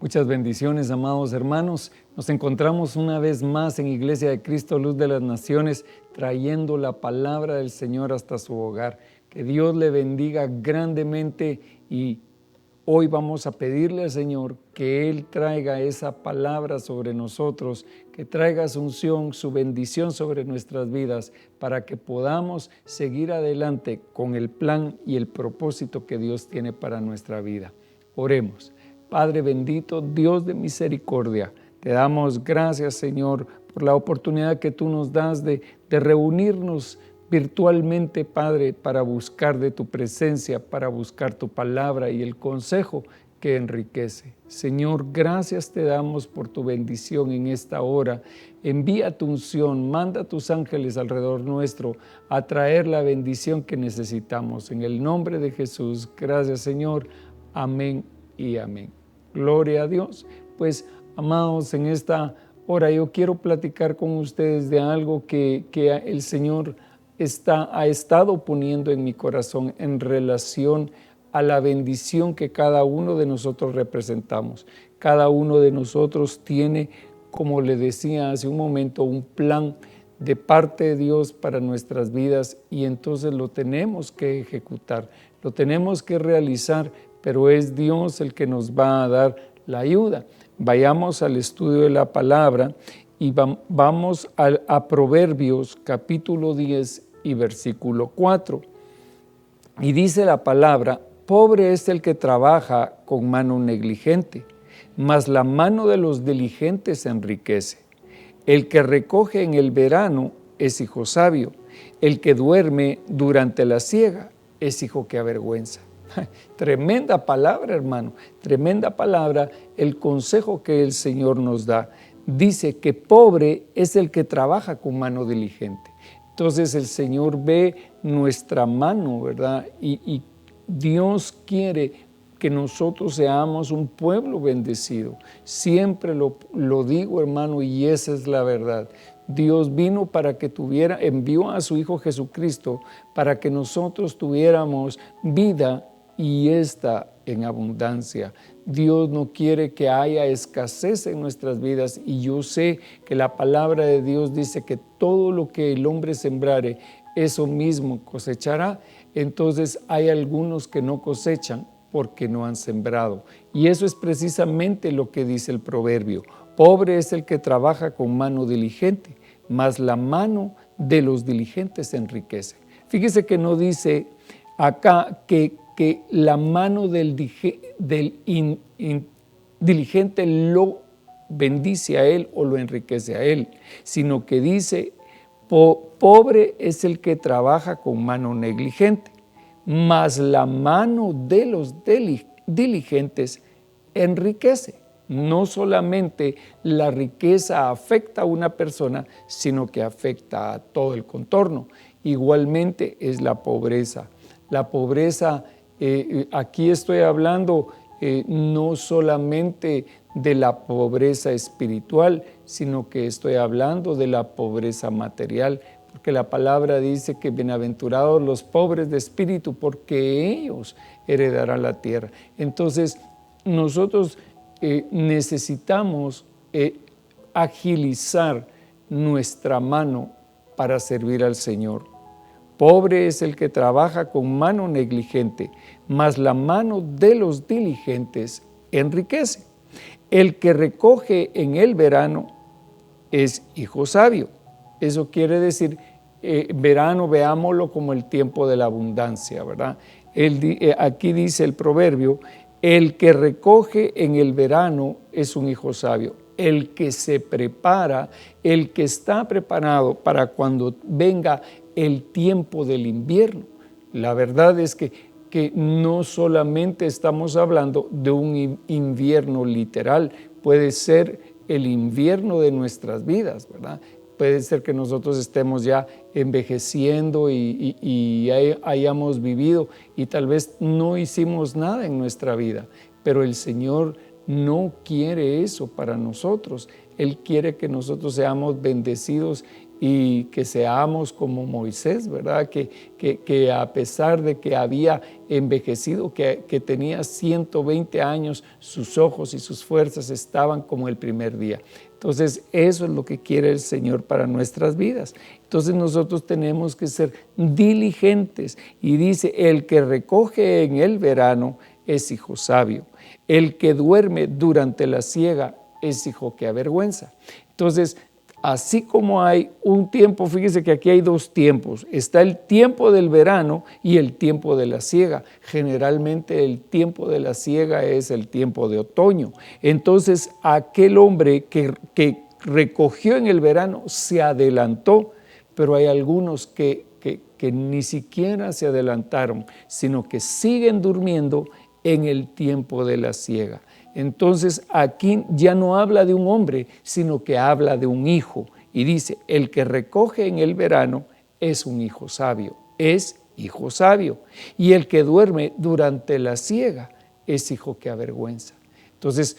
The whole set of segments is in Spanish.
Muchas bendiciones, amados hermanos. Nos encontramos una vez más en Iglesia de Cristo, Luz de las Naciones, trayendo la palabra del Señor hasta su hogar. Que Dios le bendiga grandemente y hoy vamos a pedirle al Señor que Él traiga esa palabra sobre nosotros, que traiga su unción, su bendición sobre nuestras vidas, para que podamos seguir adelante con el plan y el propósito que Dios tiene para nuestra vida. Oremos. Padre bendito, Dios de misericordia, te damos gracias, Señor, por la oportunidad que tú nos das de reunirnos virtualmente, Padre, para buscar de tu presencia, para buscar tu palabra y el consejo que enriquece. Señor, gracias te damos por tu bendición en esta hora. Envía tu unción, manda a tus ángeles alrededor nuestro a traer la bendición que necesitamos. En el nombre de Jesús, gracias, Señor. Amén y amén. Gloria a Dios. Pues, amados, en esta hora yo quiero platicar con ustedes de algo que el Señor ha estado poniendo en mi corazón en relación a la bendición que cada uno de nosotros representamos. Cada uno de nosotros tiene, como le decía hace un momento, un plan de parte de Dios para nuestras vidas y entonces lo tenemos que ejecutar, lo tenemos que realizar, pero es Dios el que nos va a dar la ayuda. Vayamos al estudio de la palabra y vamos a Proverbios capítulo 10 y versículo 4. Y dice la palabra: pobre es el que trabaja con mano negligente, mas la mano de los diligentes enriquece. El que recoge en el verano es hijo sabio, el que duerme durante la siega es hijo que avergüenza. Tremenda palabra, hermano, tremenda palabra, el consejo que el Señor nos da. Dice que pobre es el que trabaja con mano diligente. Entonces el Señor ve nuestra mano, ¿verdad? Y Dios quiere que nosotros seamos un pueblo bendecido. Siempre lo digo, hermano, y esa es la verdad. Dios vino para que envió a su Hijo Jesucristo para que nosotros tuviéramos vida y esta en abundancia. Dios no quiere que haya escasez en nuestras vidas y yo sé que la palabra de Dios dice que todo lo que el hombre sembrare, eso mismo cosechará. Entonces hay algunos que no cosechan porque no han sembrado. Y eso es precisamente lo que dice el proverbio. Pobre es el que trabaja con mano diligente, mas la mano de los diligentes enriquece. Fíjese que no dice acá que la mano del diligente lo bendice a él o lo enriquece a él, sino que dice, pobre es el que trabaja con mano negligente, mas la mano de los diligentes enriquece. No solamente la riqueza afecta a una persona, sino que afecta a todo el contorno. Igualmente es la pobreza. La pobreza, aquí estoy hablando no solamente de la pobreza espiritual, sino que estoy hablando de la pobreza material, porque la palabra dice que bienaventurados los pobres de espíritu, porque ellos heredarán la tierra. Entonces, nosotros necesitamos agilizar nuestra mano para servir al Señor. Pobre es el que trabaja con mano negligente, mas la mano de los diligentes enriquece. El que recoge en el verano es hijo sabio. Eso quiere decir, verano, veámoslo como el tiempo de la abundancia, ¿verdad? Aquí dice el proverbio, el que recoge en el verano es un hijo sabio. El que se prepara, el que está preparado para cuando venga el tiempo del invierno. La verdad es que no solamente estamos hablando de un invierno literal, puede ser el invierno de nuestras vidas, ¿verdad? Puede ser que nosotros estemos ya envejeciendo y hayamos vivido y tal vez no hicimos nada en nuestra vida, pero el Señor no quiere eso para nosotros. Él quiere que nosotros seamos bendecidos y que seamos como Moisés, ¿verdad? Que a pesar de que había envejecido, que tenía 120 años, sus ojos y sus fuerzas estaban como el primer día. Entonces, eso es lo que quiere el Señor para nuestras vidas. Entonces, nosotros tenemos que ser diligentes. Y dice, el que recoge en el verano es hijo sabio. El que duerme durante la siega es hijo que avergüenza. Entonces, así como hay un tiempo, fíjese que aquí hay dos tiempos. Está el tiempo del verano y el tiempo de la siega. Generalmente el tiempo de la siega es el tiempo de otoño. Entonces, aquel hombre que recogió en el verano se adelantó, pero hay algunos que ni siquiera se adelantaron, sino que siguen durmiendo en el tiempo de la siega. Entonces aquí ya no habla de un hombre, sino que habla de un hijo. Y dice, el que recoge en el verano es un hijo sabio, es hijo sabio. Y el que duerme durante la siega es hijo que avergüenza. Entonces,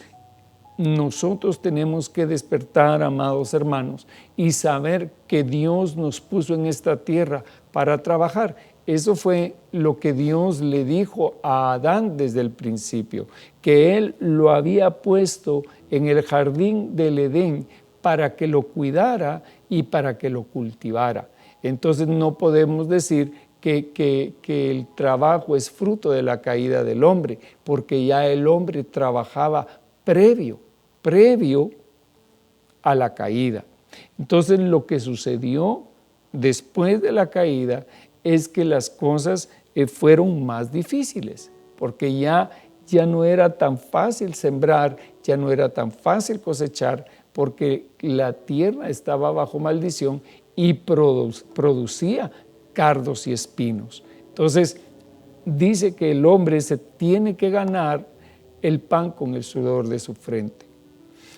nosotros tenemos que despertar, amados hermanos, y saber que Dios nos puso en esta tierra para trabajar. Eso fue lo que Dios le dijo a Adán desde el principio, que Él lo había puesto en el jardín del Edén para que lo cuidara y para que lo cultivara. Entonces no podemos decir que el trabajo es fruto de la caída del hombre, porque ya el hombre trabajaba previo a la caída. Entonces lo que sucedió después de la caída es que las cosas fueron más difíciles, porque ya no era tan fácil sembrar, ya no era tan fácil cosechar, porque la tierra estaba bajo maldición y producía cardos y espinos. Entonces dice que el hombre se tiene que ganar el pan con el sudor de su frente.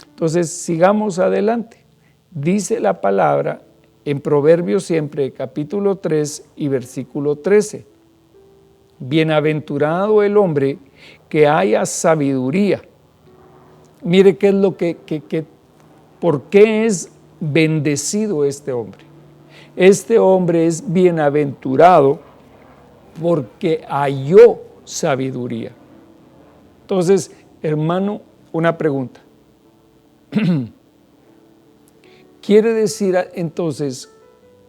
Entonces sigamos adelante. Dice la palabra en Proverbios siempre, capítulo 3 y versículo 13. Bienaventurado el hombre que haya sabiduría. Mire qué es lo ¿por qué es bendecido este hombre? Este hombre es bienaventurado porque halló sabiduría. Entonces, hermano, una pregunta. ¿Quiere decir entonces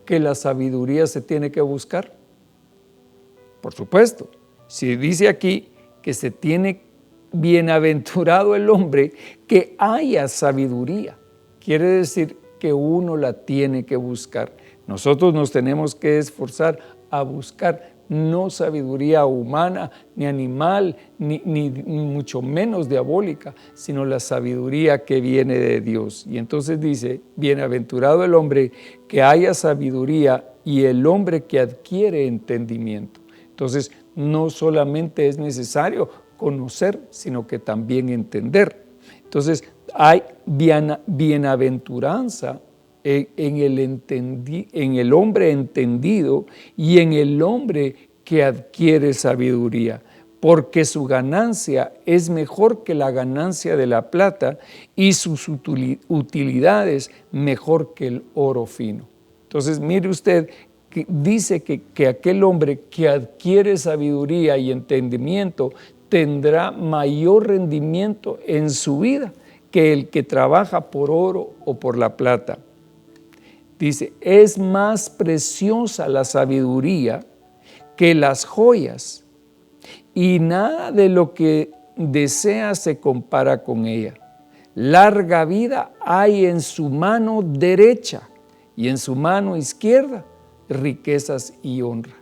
que la sabiduría se tiene que buscar? Por supuesto. Si dice aquí que se tiene bienaventurado el hombre que haya sabiduría, quiere decir que uno la tiene que buscar. Nosotros nos tenemos que esforzar a buscar no sabiduría humana, ni animal, ni mucho menos diabólica, sino la sabiduría que viene de Dios. Y entonces dice, bienaventurado el hombre que haya sabiduría y el hombre que adquiere entendimiento. Entonces, no solamente es necesario conocer, sino que también entender. Entonces, hay bienaventuranza en el hombre entendido y en el hombre que adquiere sabiduría, porque su ganancia es mejor que la ganancia de la plata y sus utilidades mejor que el oro fino. Entonces, mire usted, que dice que aquel hombre que adquiere sabiduría y entendimiento tendrá mayor rendimiento en su vida que el que trabaja por oro o por la plata. Dice, es más preciosa la sabiduría que las joyas, y nada de lo que desea se compara con ella. Larga vida hay en su mano derecha, y en su mano izquierda riquezas y honra.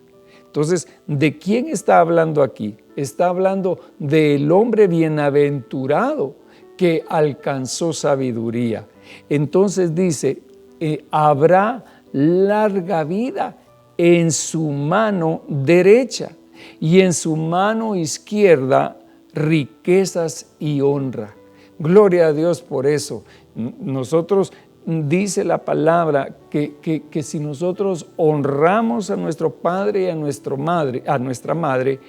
Entonces, ¿de quién está hablando aquí? Está hablando del hombre bienaventurado que alcanzó sabiduría. Entonces dice, habrá larga vida en su mano derecha y en su mano izquierda riquezas y honra. Gloria a Dios por eso. Nosotros, dice la palabra, que si nosotros honramos a nuestro padre y a nuestra madre,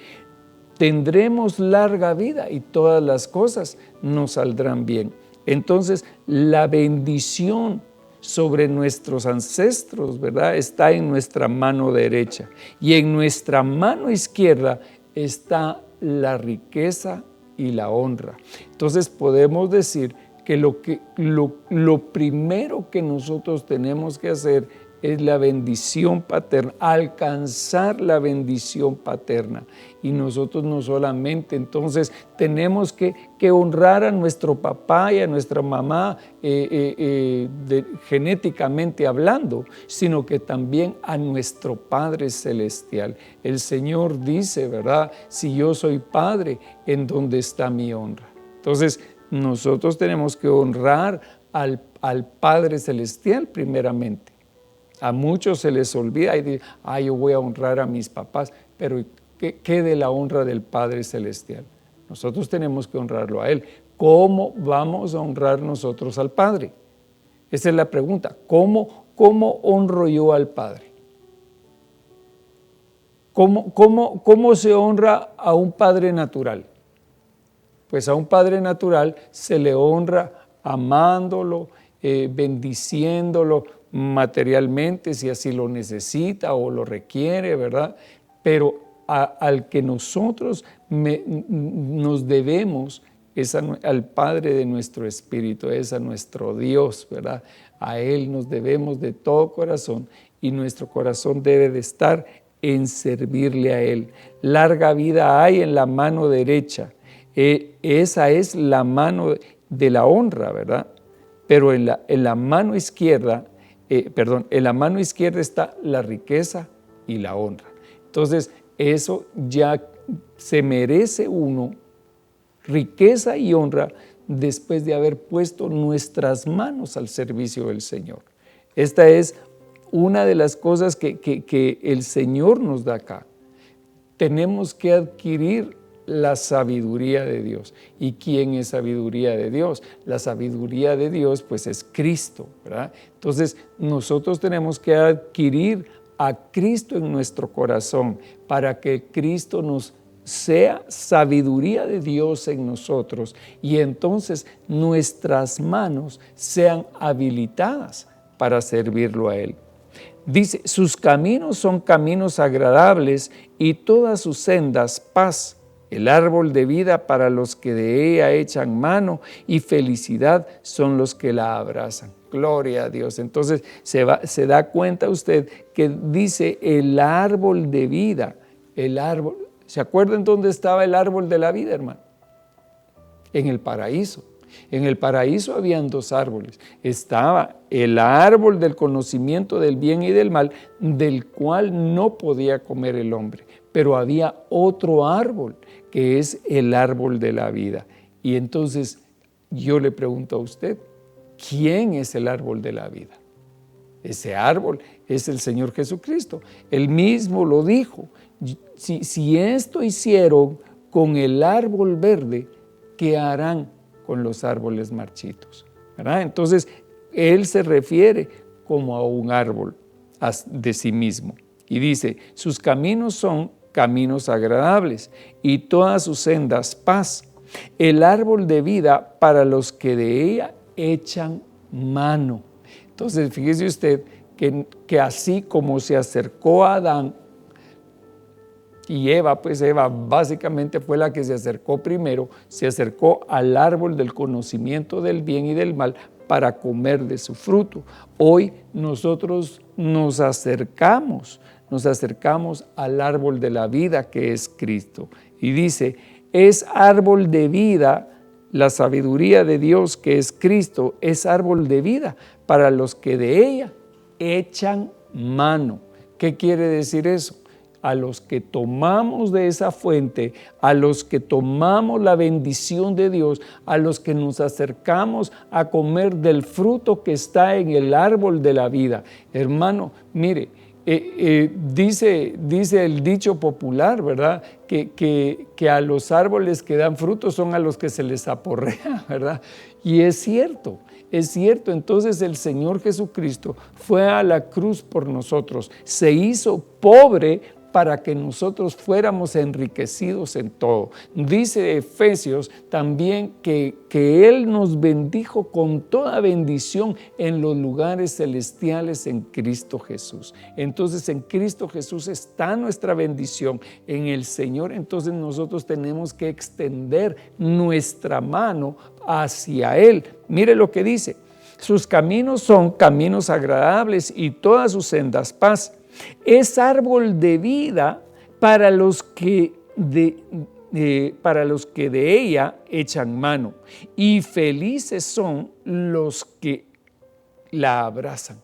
tendremos larga vida y todas las cosas nos saldrán bien. Entonces, la bendición sobre nuestros ancestros, ¿verdad? Está en nuestra mano derecha. Y en nuestra mano izquierda está la riqueza y la honra. Entonces podemos decir que lo primero que nosotros tenemos que hacer es la bendición paterna, alcanzar la bendición paterna. Y nosotros no solamente entonces tenemos que honrar a nuestro papá y a nuestra mamá genéticamente hablando, sino que también a nuestro Padre Celestial. El Señor dice, ¿verdad? Si yo soy Padre, ¿en dónde está mi honra? Entonces, nosotros tenemos que honrar al Padre Celestial primeramente. A muchos se les olvida y dicen, yo voy a honrar a mis papás, pero ¿qué de la honra del Padre Celestial? Nosotros tenemos que honrarlo a Él. ¿Cómo vamos a honrar nosotros al Padre? Esa es la pregunta. ¿Cómo honro yo al Padre? ¿Cómo se honra a un Padre natural? Pues a un Padre natural se le honra amándolo, bendiciéndolo materialmente si así lo necesita o lo requiere, ¿verdad? Pero al que nosotros nos debemos es al Padre de nuestro espíritu, es a nuestro Dios, ¿verdad? A Él nos debemos de todo corazón y nuestro corazón debe de estar en servirle a Él. Larga vida hay en la mano derecha. Esa es la mano de la honra, ¿verdad? Pero en la mano izquierda, en la mano izquierda está la riqueza y la honra. Entonces, eso ya se merece uno, riqueza y honra, después de haber puesto nuestras manos al servicio del Señor. Esta es una de las cosas que el Señor nos da acá. Tenemos que adquirir la sabiduría de Dios. ¿Y quién es sabiduría de Dios? La sabiduría de Dios pues es Cristo, ¿verdad? Entonces nosotros tenemos que adquirir a Cristo en nuestro corazón para que Cristo nos sea sabiduría de Dios en nosotros y entonces nuestras manos sean habilitadas para servirlo a Él. Dice, sus caminos son caminos agradables y todas sus sendas paz. El árbol de vida para los que de ella echan mano y felicidad son los que la abrazan. Gloria a Dios. Entonces se da cuenta usted que dice el árbol de vida, el árbol. ¿Se acuerdan dónde estaba el árbol de la vida, hermano? En el paraíso. En el paraíso habían dos árboles. Estaba el árbol del conocimiento del bien y del mal, del cual no podía comer el hombre. Pero había otro árbol, que es el árbol de la vida. Y entonces yo le pregunto a usted, ¿quién es el árbol de la vida? Ese árbol es el Señor Jesucristo. Él mismo lo dijo. Si esto hicieron con el árbol verde, ¿qué harán con los árboles marchitos? ¿Verdad? Entonces, Él se refiere como a un árbol de sí mismo. Y dice, sus caminos son caminos agradables y todas sus sendas paz. El árbol de vida para los que de ella echan mano. Entonces, fíjese usted que así como se acercó a Adán y Eva, pues Eva básicamente fue la que se acercó primero, se acercó al árbol del conocimiento del bien y del mal para comer de su fruto. Hoy nosotros nos acercamos al árbol de la vida que es Cristo. Y dice, es árbol de vida, la sabiduría de Dios que es Cristo, es árbol de vida para los que de ella echan mano. ¿Qué quiere decir eso? A los que tomamos de esa fuente, a los que tomamos la bendición de Dios, a los que nos acercamos a comer del fruto que está en el árbol de la vida. Hermano, mire, dice el dicho popular, ¿verdad? Que a los árboles que dan frutos son a los que se les aporrea, ¿verdad? Y es cierto. Entonces el Señor Jesucristo fue a la cruz por nosotros, se hizo pobre para que nosotros fuéramos enriquecidos en todo. Dice Efesios también que Él nos bendijo con toda bendición en los lugares celestiales en Cristo Jesús. Entonces en Cristo Jesús está nuestra bendición. En el Señor entonces nosotros tenemos que extender nuestra mano hacia Él. Mire lo que dice: sus caminos son caminos agradables y todas sus sendas paz. Es árbol de vida para los que de ella echan mano, y felices son los que la abrazan.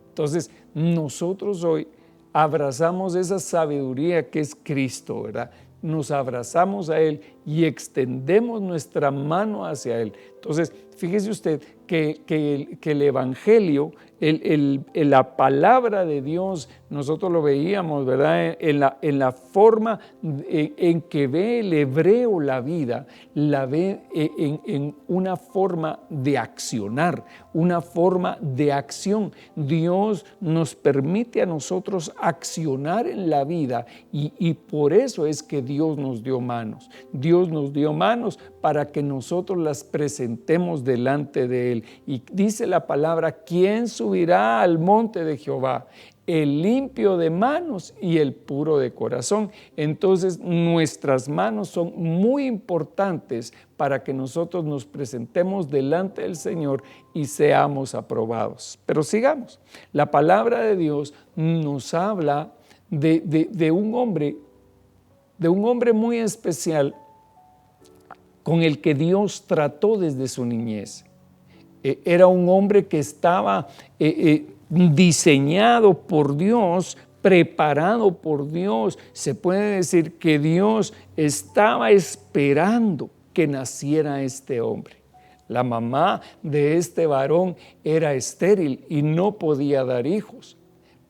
Entonces, nosotros hoy abrazamos esa sabiduría que es Cristo, ¿verdad? Nos abrazamos a Él y extendemos nuestra mano hacia Él. Entonces, fíjese usted que el Evangelio, la palabra de Dios, nosotros lo veíamos, ¿verdad? En la forma en que ve el hebreo la vida, la ve en una forma de accionar, una forma de acción. Dios nos permite a nosotros accionar en la vida y por eso es que Dios nos dio manos. Dios nos dio manos para que nosotros las presentemos delante de Él. Y dice la palabra: ¿quién subirá al monte de Jehová? El limpio de manos y el puro de corazón. Entonces nuestras manos son muy importantes para que nosotros nos presentemos delante del Señor y seamos aprobados. Pero sigamos. La palabra de Dios nos habla de un hombre muy especial con el que Dios trató desde su niñez. Era un hombre que estaba diseñado por Dios, preparado por Dios. Se puede decir que Dios estaba esperando que naciera este hombre. La mamá de este varón era estéril y no podía dar hijos.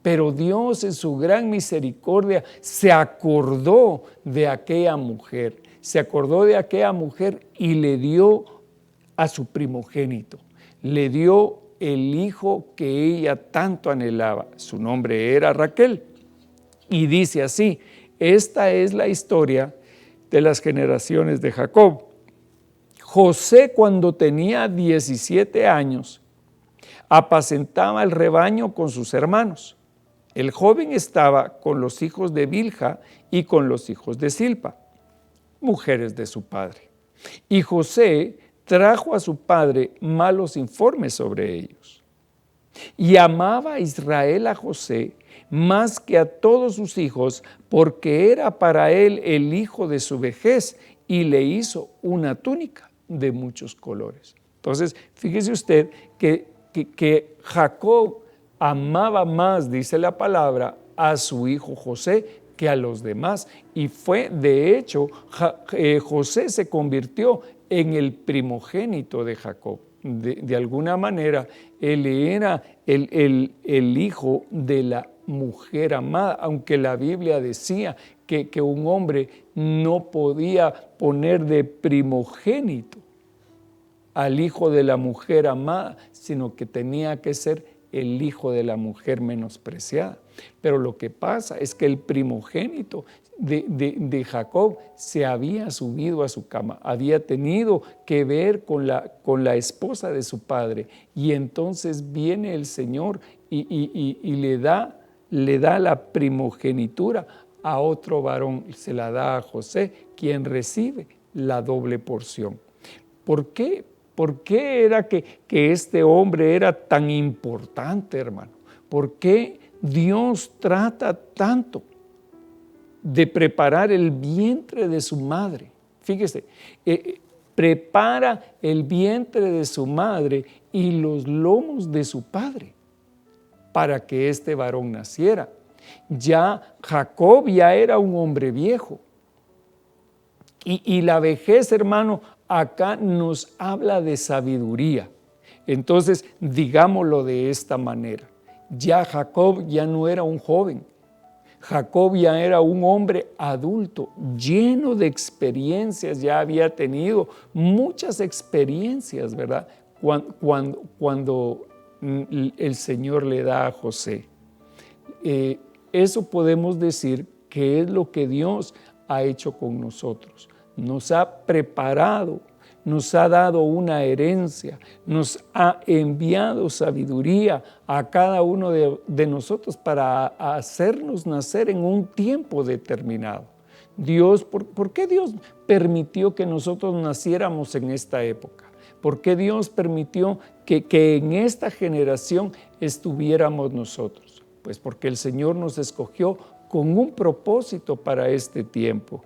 Pero Dios en su gran misericordia se acordó de aquella mujer. Se acordó de aquella mujer y le dio a su primogénito. Le dio el hijo que ella tanto anhelaba. Su nombre era Raquel. Y dice así: esta es la historia de las generaciones de Jacob. José, cuando tenía 17 años, apacentaba el rebaño con sus hermanos. El joven estaba con los hijos de Bilha y con los hijos de Silpa, mujeres de su padre. Y José trajo a su padre malos informes sobre ellos. Y amaba a Israel a José más que a todos sus hijos, porque era para él el hijo de su vejez, y le hizo una túnica de muchos colores. Entonces, fíjese usted que Jacob amaba más, dice la palabra, a su hijo José que a los demás. Y fue, de hecho, José se convirtió en el primogénito de Jacob. De alguna manera, él era el hijo de la mujer amada, aunque la Biblia decía que un hombre no podía poner de primogénito al hijo de la mujer amada, sino que tenía que ser el hijo de la mujer menospreciada. Pero lo que pasa es que el primogénito de Jacob se había subido a su cama, había tenido que ver con la esposa de su padre, y entonces viene el Señor y le da la primogenitura a otro varón, se la da a José, quien recibe la doble porción. ¿Por qué? ¿Por qué era que este hombre era tan importante, hermano? ¿Por qué Dios trata tanto de preparar el vientre de su madre? Fíjese, prepara el vientre de su madre y los lomos de su padre para que este varón naciera. Ya Jacob ya era un hombre viejo. Y la vejez, hermano, acá nos habla de sabiduría. Entonces, digámoslo de esta manera. Ya Jacob ya no era un joven. Jacob ya era un hombre adulto, lleno de experiencias, ya había tenido muchas experiencias, ¿verdad? Cuando el Señor le da a José. Eso podemos decir ¿Qué es lo que Dios ha hecho con nosotros? Nos ha preparado, nos ha dado una herencia, nos ha enviado sabiduría a cada uno de nosotros para hacernos nacer en un tiempo determinado. ¿Por qué Dios permitió que nosotros naciéramos en esta época? ¿Por qué Dios permitió que en esta generación estuviéramos nosotros? Pues porque el Señor nos escogió con un propósito para este tiempo.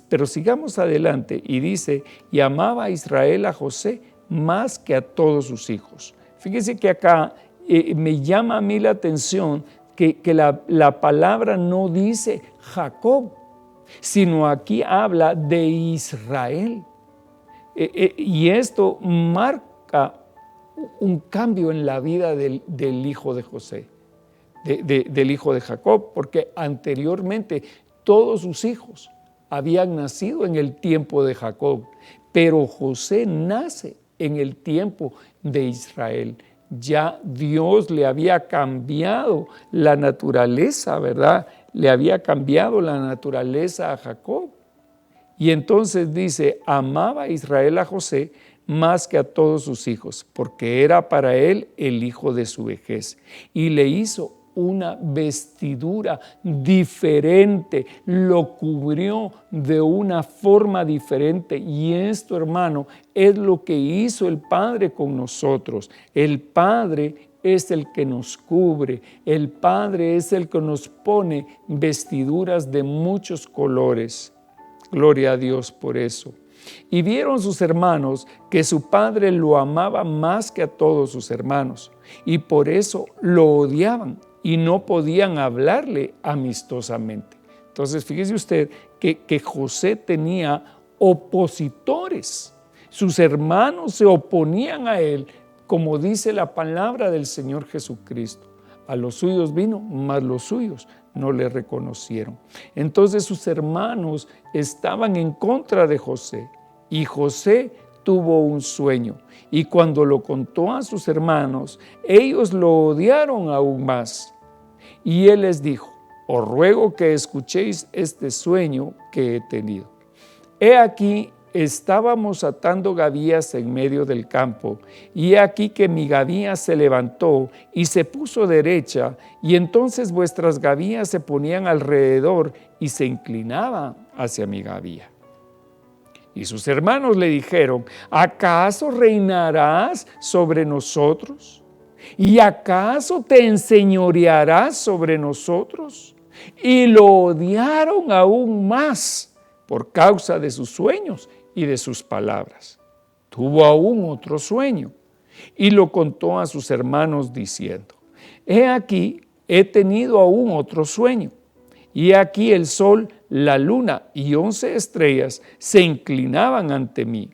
Pero sigamos adelante y dice, y amaba a Israel a José más que a todos sus hijos. Fíjese que acá me llama a mí la atención que la palabra no dice Jacob, sino aquí habla de Israel. Y esto marca un cambio en la vida del hijo de José, del hijo de Jacob, porque anteriormente todos sus hijos habían nacido en el tiempo de Jacob, pero José nace en el tiempo de Israel. Ya Dios le había cambiado la naturaleza, ¿verdad? Le había cambiado la naturaleza a Jacob. Y entonces dice, amaba a Israel a José más que a todos sus hijos, porque era para él el hijo de su vejez. Y le hizo una vestidura diferente, lo cubrió de una forma diferente. Y esto, hermano, es lo que hizo el Padre con nosotros. El Padre es el que nos cubre, el Padre es el que nos pone vestiduras de muchos colores. Gloria a Dios por eso. Y vieron sus hermanos que su padre lo amaba más que a todos sus hermanos, y por eso lo odiaban y no podían hablarle amistosamente. Entonces, fíjese usted que José tenía opositores. Sus hermanos se oponían a él, como dice la palabra del Señor Jesucristo. A los suyos vino, mas los suyos no le reconocieron. Entonces sus hermanos estaban en contra de José, y José tuvo un sueño, y cuando lo contó a sus hermanos, ellos lo odiaron aún más. Y él les dijo, os ruego que escuchéis este sueño que he tenido. He aquí, estábamos atando gavillas en medio del campo, y he aquí que mi gavilla se levantó y se puso derecha, y entonces vuestras gavillas se ponían alrededor y se inclinaban hacia mi gavilla. Y sus hermanos le dijeron, ¿acaso reinarás sobre nosotros? ¿Y acaso te enseñorearás sobre nosotros? Y lo odiaron aún más por causa de sus sueños y de sus palabras. Tuvo aún otro sueño y lo contó a sus hermanos diciendo, he aquí, he tenido aún otro sueño, y aquí el sol, la luna y 11 estrellas se inclinaban ante mí.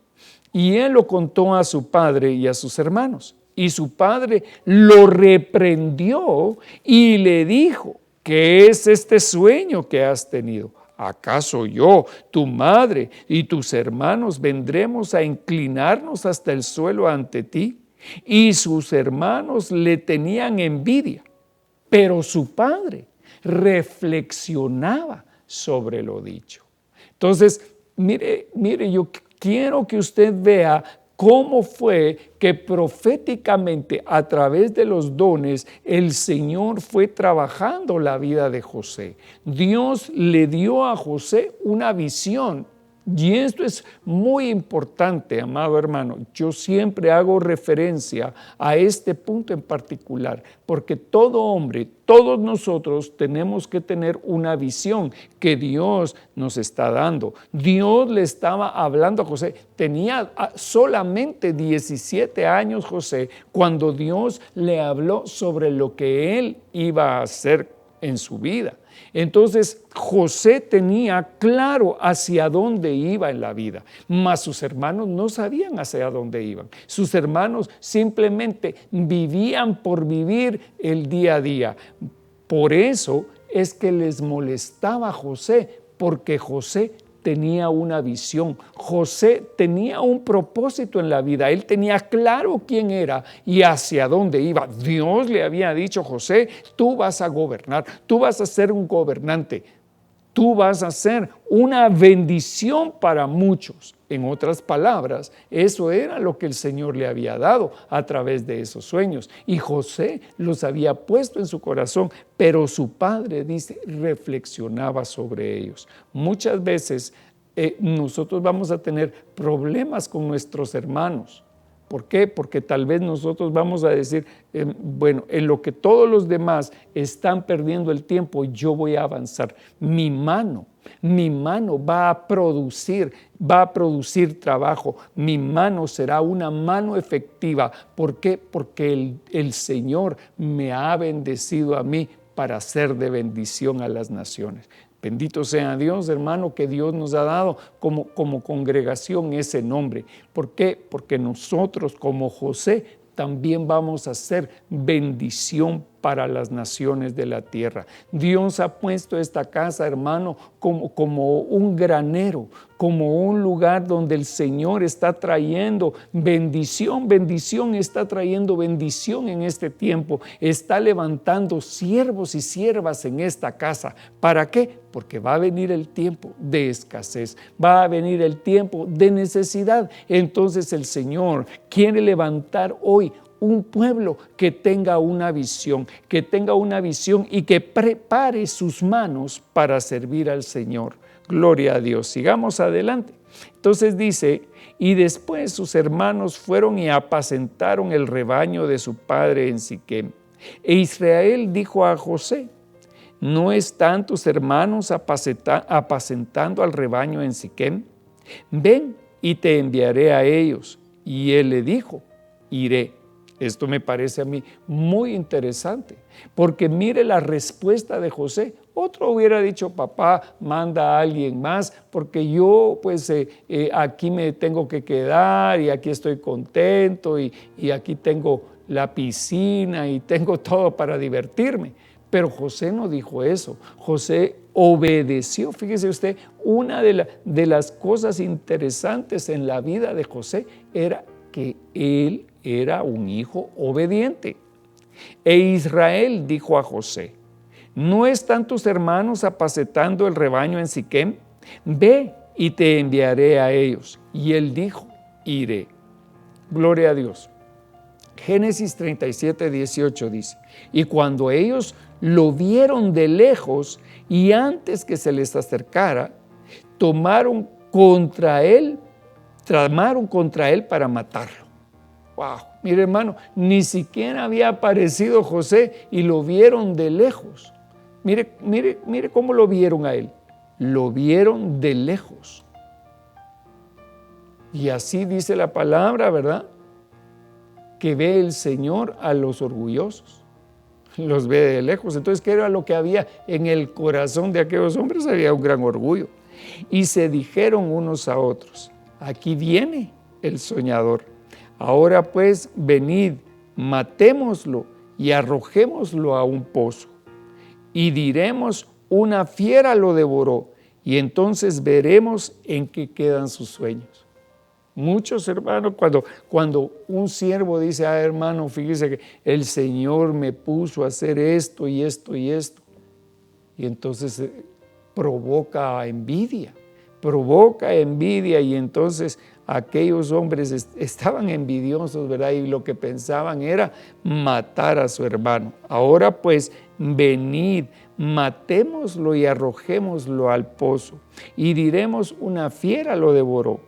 Y él lo contó a su padre y a sus hermanos, y su padre lo reprendió y le dijo, ¿qué es este sueño que has tenido? ¿Acaso yo, tu madre y tus hermanos vendremos a inclinarnos hasta el suelo ante ti? Y sus hermanos le tenían envidia, pero su padre reflexionaba sobre lo dicho. Entonces, mire, yo quiero que usted vea cómo fue que proféticamente a través de los dones el Señor fue trabajando la vida de José. Dios le dio a José una visión. Y esto es muy importante, amado hermano. Yo siempre hago referencia a este punto en particular, porque todo hombre, todos nosotros tenemos que tener una visión que Dios nos está dando. Dios le estaba hablando a José. Tenía solamente 17 años José cuando Dios le habló sobre lo que él iba a hacer en su vida. Entonces José tenía claro hacia dónde iba en la vida, mas sus hermanos no sabían hacia dónde iban. Sus hermanos simplemente vivían por vivir el día a día. Por eso es que les molestaba a José, porque José tenía una visión, José tenía un propósito en la vida, él tenía claro quién era y hacia dónde iba. Dios le había dicho, José, tú vas a gobernar, tú vas a ser un gobernante. Tú vas a ser una bendición para muchos. En otras palabras, eso era lo que el Señor le había dado a través de esos sueños. Y José los había puesto en su corazón, pero su padre, dice, reflexionaba sobre ellos. Muchas veces nosotros vamos a tener problemas con nuestros hermanos. ¿Por qué? Porque tal vez nosotros vamos a decir, bueno, en lo que todos los demás están perdiendo el tiempo, yo voy a avanzar. Mi mano va a producir trabajo. Mi mano será una mano efectiva. ¿Por qué? Porque el Señor me ha bendecido a mí para ser de bendición a las naciones. Bendito sea Dios, hermano, que Dios nos ha dado como congregación ese nombre. ¿Por qué? Porque nosotros como José también vamos a ser bendición para las naciones de la tierra. Dios ha puesto esta casa, hermano, como un granero, como un lugar donde el Señor está trayendo bendición, está trayendo bendición en este tiempo, está levantando siervos y siervas en esta casa. ¿Para qué? Porque va a venir el tiempo de escasez, va a venir el tiempo de necesidad. Entonces el Señor quiere levantar hoy un pueblo que tenga una visión y que prepare sus manos para servir al Señor. Gloria a Dios. Sigamos adelante. Entonces dice, y después sus hermanos fueron y apacentaron el rebaño de su padre en Siquem. E Israel dijo a José, ¿no están tus hermanos apacentando al rebaño en Siquem? Ven y te enviaré a ellos. Y él le dijo, iré. Esto me parece a mí muy interesante, porque mire la respuesta de José. Otro hubiera dicho, papá, manda a alguien más, porque yo pues aquí me tengo que quedar y aquí estoy contento y aquí tengo la piscina y tengo todo para divertirme. Pero José no dijo eso. José obedeció. Fíjese usted, una de las cosas interesantes en la vida de José era que él era un hijo obediente. E Israel dijo a José, ¿no están tus hermanos apacentando el rebaño en Siquem? Ve y te enviaré a ellos. Y él dijo, iré. Gloria a Dios. Génesis 37, 18 dice, y cuando ellos lo vieron de lejos y antes que se les acercara, tramaron contra él para matarlo. Wow, mire hermano, ni siquiera había aparecido José y lo vieron de lejos. Mire cómo lo vieron a él. Lo vieron de lejos. Y así dice la palabra, ¿verdad? Que ve el Señor a los orgullosos. Los ve de lejos. Entonces, ¿qué era lo que había en el corazón de aquellos hombres? Había un gran orgullo. Y se dijeron unos a otros, aquí viene el soñador. Ahora pues, venid, matémoslo y arrojémoslo a un pozo. Y diremos, una fiera lo devoró, y entonces veremos en qué quedan sus sueños. Muchos hermanos, cuando un siervo dice, hermano, fíjese que el Señor me puso a hacer esto y esto y esto, y entonces provoca envidia, y entonces aquellos hombres estaban envidiosos, ¿verdad? Y lo que pensaban era matar a su hermano. Ahora pues, venid, matémoslo y arrojémoslo al pozo, y diremos, una fiera lo devoró.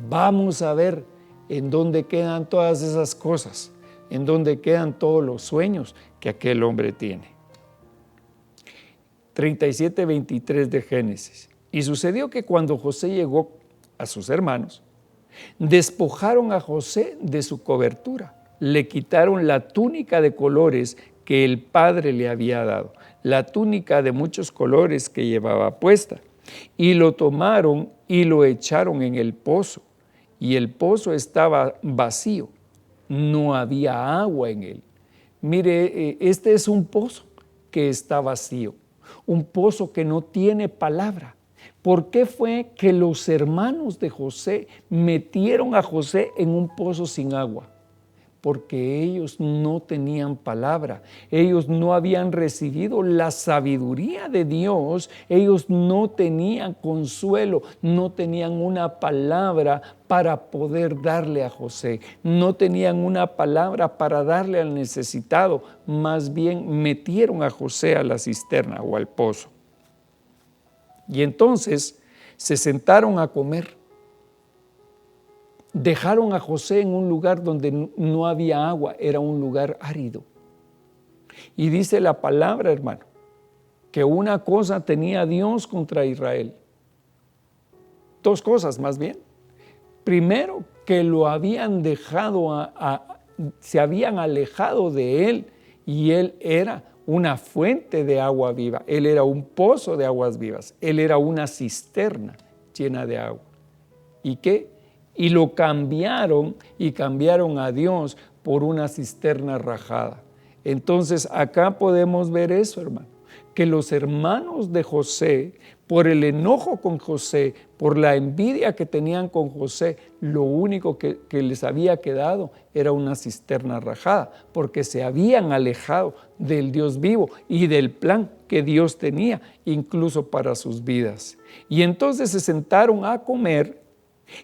Vamos a ver en dónde quedan todas esas cosas, en dónde quedan todos los sueños que aquel hombre tiene. 37, 23 de Génesis. Y sucedió que cuando José llegó a sus hermanos, despojaron a José de su cobertura, le quitaron la túnica de colores que el padre le había dado, la túnica de muchos colores que llevaba puesta, y lo tomaron y lo echaron en el pozo, y el pozo estaba vacío, no había agua en él. Mire, este es un pozo que está vacío, un pozo que no tiene palabra. ¿Por qué fue que los hermanos de José metieron a José en un pozo sin agua? porque ellos no tenían palabra, ellos no habían recibido la sabiduría de Dios, ellos no tenían consuelo, no tenían una palabra para poder darle a José, no tenían una palabra para darle al necesitado, más bien metieron a José a la cisterna o al pozo. Y entonces se sentaron a comer. Dejaron a José en un lugar donde no había agua, era un lugar árido. Y dice la palabra, hermano, que una cosa tenía Dios contra Israel. Dos cosas más bien. Primero, que lo habían dejado, se habían alejado de él, y él era una fuente de agua viva, él era un pozo de aguas vivas, él era una cisterna llena de agua. ¿Y qué? Y lo cambiaron a Dios por una cisterna rajada. Entonces acá podemos ver eso, hermano, que los hermanos de José, por el enojo con José, por la envidia que tenían con José, lo único que les había quedado era una cisterna rajada, porque se habían alejado del Dios vivo y del plan que Dios tenía, incluso para sus vidas. Y entonces se sentaron a comer,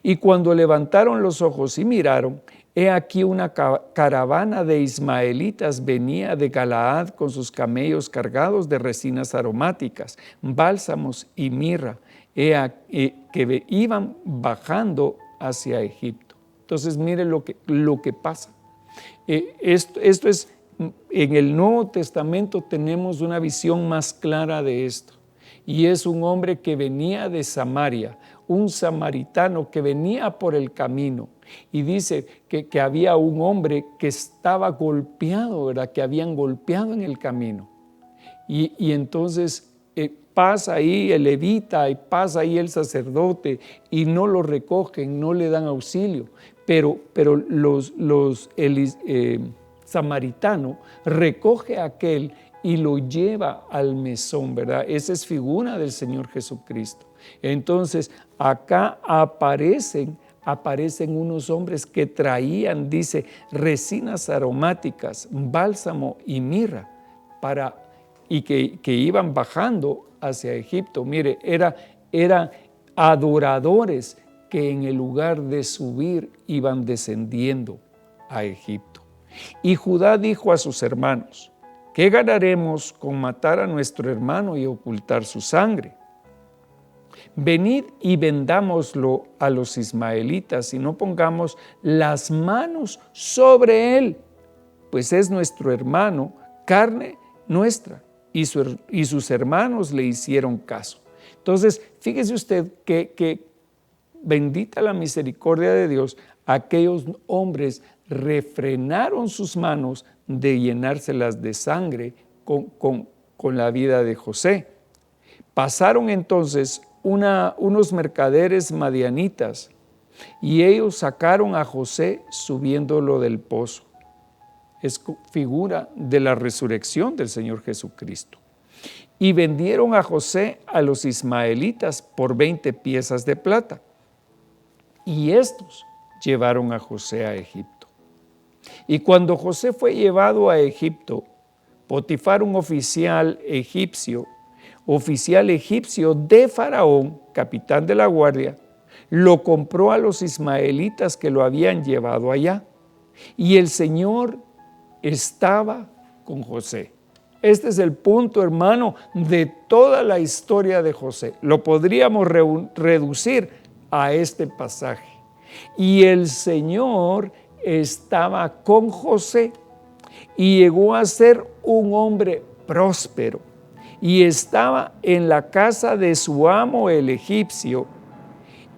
y cuando levantaron los ojos y miraron, he aquí una caravana de ismaelitas venía de Galaad con sus camellos cargados de resinas aromáticas, bálsamos y mirra, que iban bajando hacia Egipto. Entonces mire lo que pasa. Esto es, en el Nuevo Testamento tenemos una visión más clara de esto. Y es un hombre que venía de Samaria, un samaritano que venía por el camino. Y dice que había un hombre que estaba golpeado, ¿verdad? Que habían golpeado en el camino. Y entonces pasa ahí el levita y pasa ahí el sacerdote y no lo recogen, no le dan auxilio. Pero el samaritano recoge a aquel y lo lleva al mesón, ¿verdad? Esa es figura del Señor Jesucristo. Entonces, acá aparecen unos hombres que traían, dice, resinas aromáticas, bálsamo y mirra, y que iban bajando hacia Egipto. Mire, eran adoradores que en el lugar de subir iban descendiendo a Egipto. Y Judá dijo a sus hermanos: ¿qué ganaremos con matar a nuestro hermano y ocultar su sangre? Venid y vendámoslo a los ismaelitas y no pongamos las manos sobre él, pues es nuestro hermano, carne nuestra. Y sus hermanos le hicieron caso. Entonces, fíjese usted que bendita la misericordia de Dios, aquellos hombres refrenaron sus manos de llenárselas de sangre con la vida de José. Pasaron entonces unos mercaderes madianitas y ellos sacaron a José subiéndolo del pozo. Es figura de la resurrección del Señor Jesucristo. Y vendieron a José a los ismaelitas por 20 piezas de plata. Y estos llevaron a José a Egipto. Y cuando José fue llevado a Egipto, Potifar, un oficial egipcio de Faraón, capitán de la guardia, lo compró a los ismaelitas que lo habían llevado allá. Y el Señor estaba con José. Este es el punto, hermano, de toda la historia de José. Lo podríamos reducir a este pasaje. Y el Señor estaba con José y llegó a ser un hombre próspero. Y estaba en la casa de su amo el egipcio,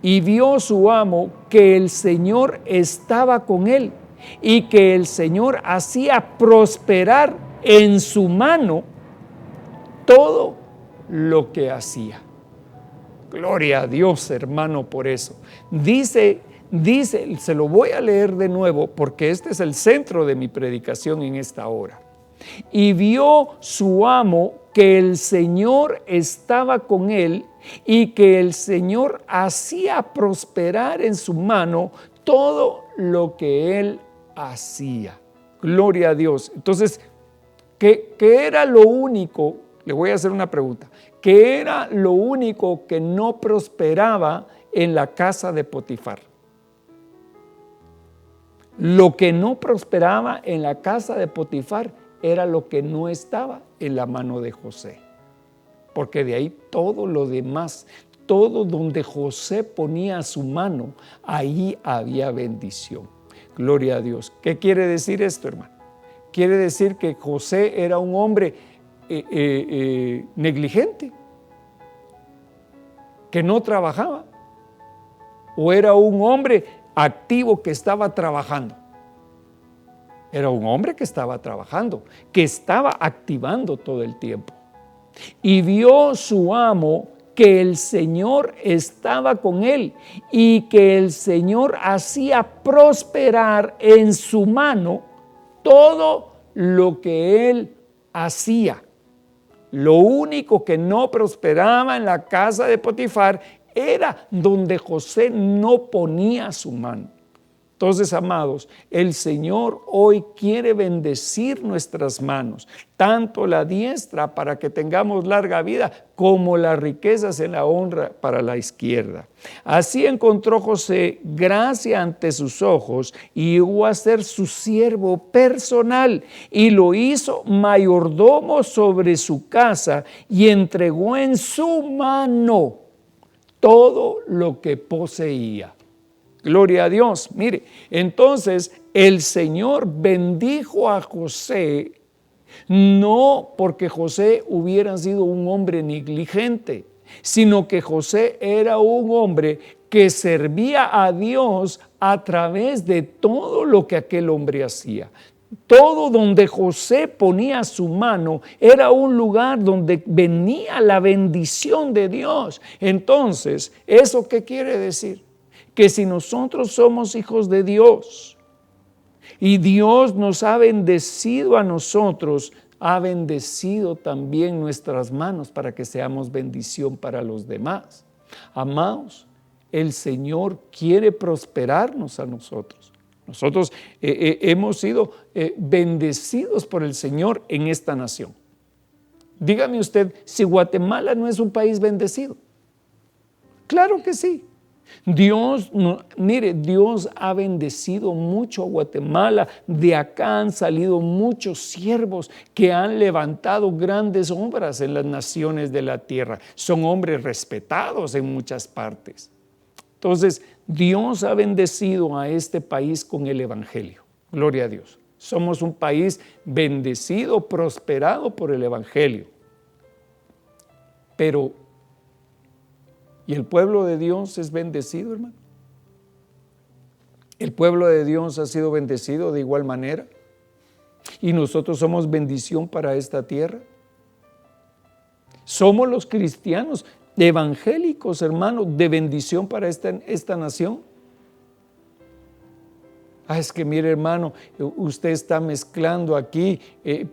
y vio su amo que el Señor estaba con él y que el Señor hacía prosperar en su mano todo lo que hacía. Gloria a Dios, hermano, por eso. Dice, se lo voy a leer de nuevo porque este es el centro de mi predicación en esta hora. Y vio su amo que el Señor estaba con él y que el Señor hacía prosperar en su mano todo lo que él hacía. Gloria a Dios. Entonces, ¿qué era lo único? Le voy a hacer una pregunta. ¿Qué era lo único que no prosperaba en la casa de Potifar? Lo que no prosperaba en la casa de Potifar era lo que no estaba en la mano de José. Porque de ahí todo lo demás, todo donde José ponía su mano, ahí había bendición. Gloria a Dios. ¿Qué quiere decir esto, hermano? Quiere decir que José era un hombre negligente, que no trabajaba, o era un hombre activo que estaba trabajando. Era un hombre que estaba trabajando, que estaba activando todo el tiempo. Y vio su amo que el Señor estaba con él y que el Señor hacía prosperar en su mano todo lo que él hacía. Lo único que no prosperaba en la casa de Potifar era donde José no ponía su mano. Entonces, amados, el Señor hoy quiere bendecir nuestras manos, tanto la diestra para que tengamos larga vida, como las riquezas en la honra para la izquierda. Así encontró José gracia ante sus ojos y llegó a ser su siervo personal y lo hizo mayordomo sobre su casa y entregó en su mano todo lo que poseía. Gloria a Dios. Mire, entonces el Señor bendijo a José, no porque José hubiera sido un hombre negligente, sino que José era un hombre que servía a Dios a través de todo lo que aquel hombre hacía. Todo donde José ponía su mano era un lugar donde venía la bendición de Dios. Entonces, ¿eso qué quiere decir? Que si nosotros somos hijos de Dios y Dios nos ha bendecido a nosotros, ha bendecido también nuestras manos para que seamos bendición para los demás. Amados, el Señor quiere prosperarnos a nosotros. Nosotros hemos sido bendecidos por el Señor en esta nación. Dígame usted, si Guatemala no es un país bendecido. Claro que sí. Dios ha bendecido mucho a Guatemala. De acá han salido muchos siervos que han levantado grandes obras en las naciones de la tierra. Son hombres respetados en muchas partes. Entonces, Dios ha bendecido a este país con el Evangelio. Gloria a Dios. Somos un país bendecido, prosperado por el Evangelio. Pero ¿y el pueblo de Dios es bendecido, hermano? ¿El pueblo de Dios ha sido bendecido de igual manera? ¿Y nosotros somos bendición para esta tierra? ¿Somos los cristianos evangélicos, hermano, de bendición para esta nación? Es que mire, hermano, usted está mezclando aquí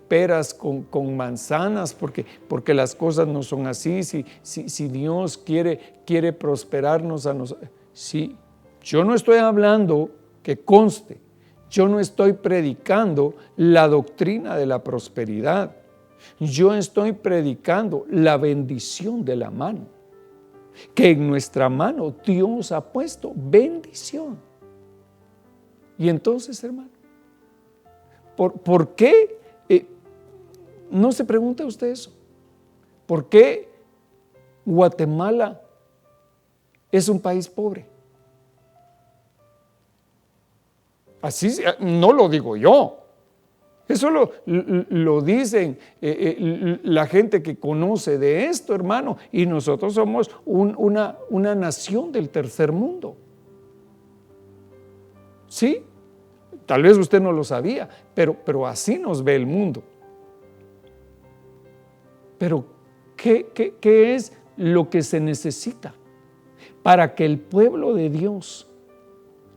peras con manzanas porque las cosas no son así. Si Dios quiere prosperarnos a nosotros. Sí, yo no estoy hablando, que conste, yo no estoy predicando la doctrina de la prosperidad. Yo estoy predicando la bendición de la mano. Que en nuestra mano Dios ha puesto bendición. Y entonces, hermano, ¿por qué no se pregunta usted eso? ¿Por qué Guatemala es un país pobre? Así no lo digo yo. Eso lo dicen la gente que conoce de esto, hermano. Y nosotros somos una nación del tercer mundo. ¿Sí? Tal vez usted no lo sabía, pero así nos ve el mundo. Pero, ¿qué es lo que se necesita para que el pueblo de Dios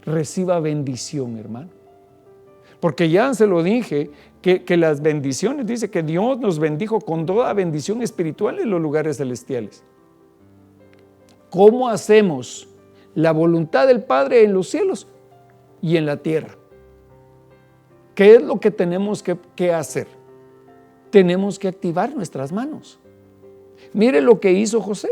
reciba bendición, hermano? Porque ya se lo dije, que las bendiciones, dice que Dios nos bendijo con toda bendición espiritual en los lugares celestiales. ¿Cómo hacemos la voluntad del Padre en los cielos y en la tierra? ¿Qué es lo que tenemos que hacer? Tenemos que activar nuestras manos. Mire lo que hizo José.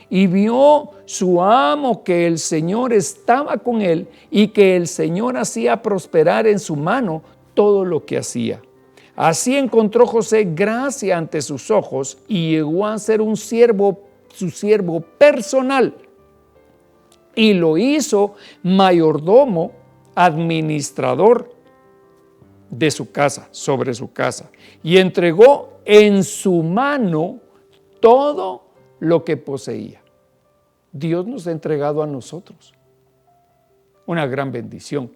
Y vio su amo que el Señor estaba con él y que el Señor hacía prosperar en su mano todo lo que hacía. Así encontró José gracia ante sus ojos y llegó a ser su siervo personal. Y lo hizo mayordomo, administrador de su casa, sobre su casa. Y entregó en su mano todo lo que poseía. Dios nos ha entregado a nosotros una gran bendición.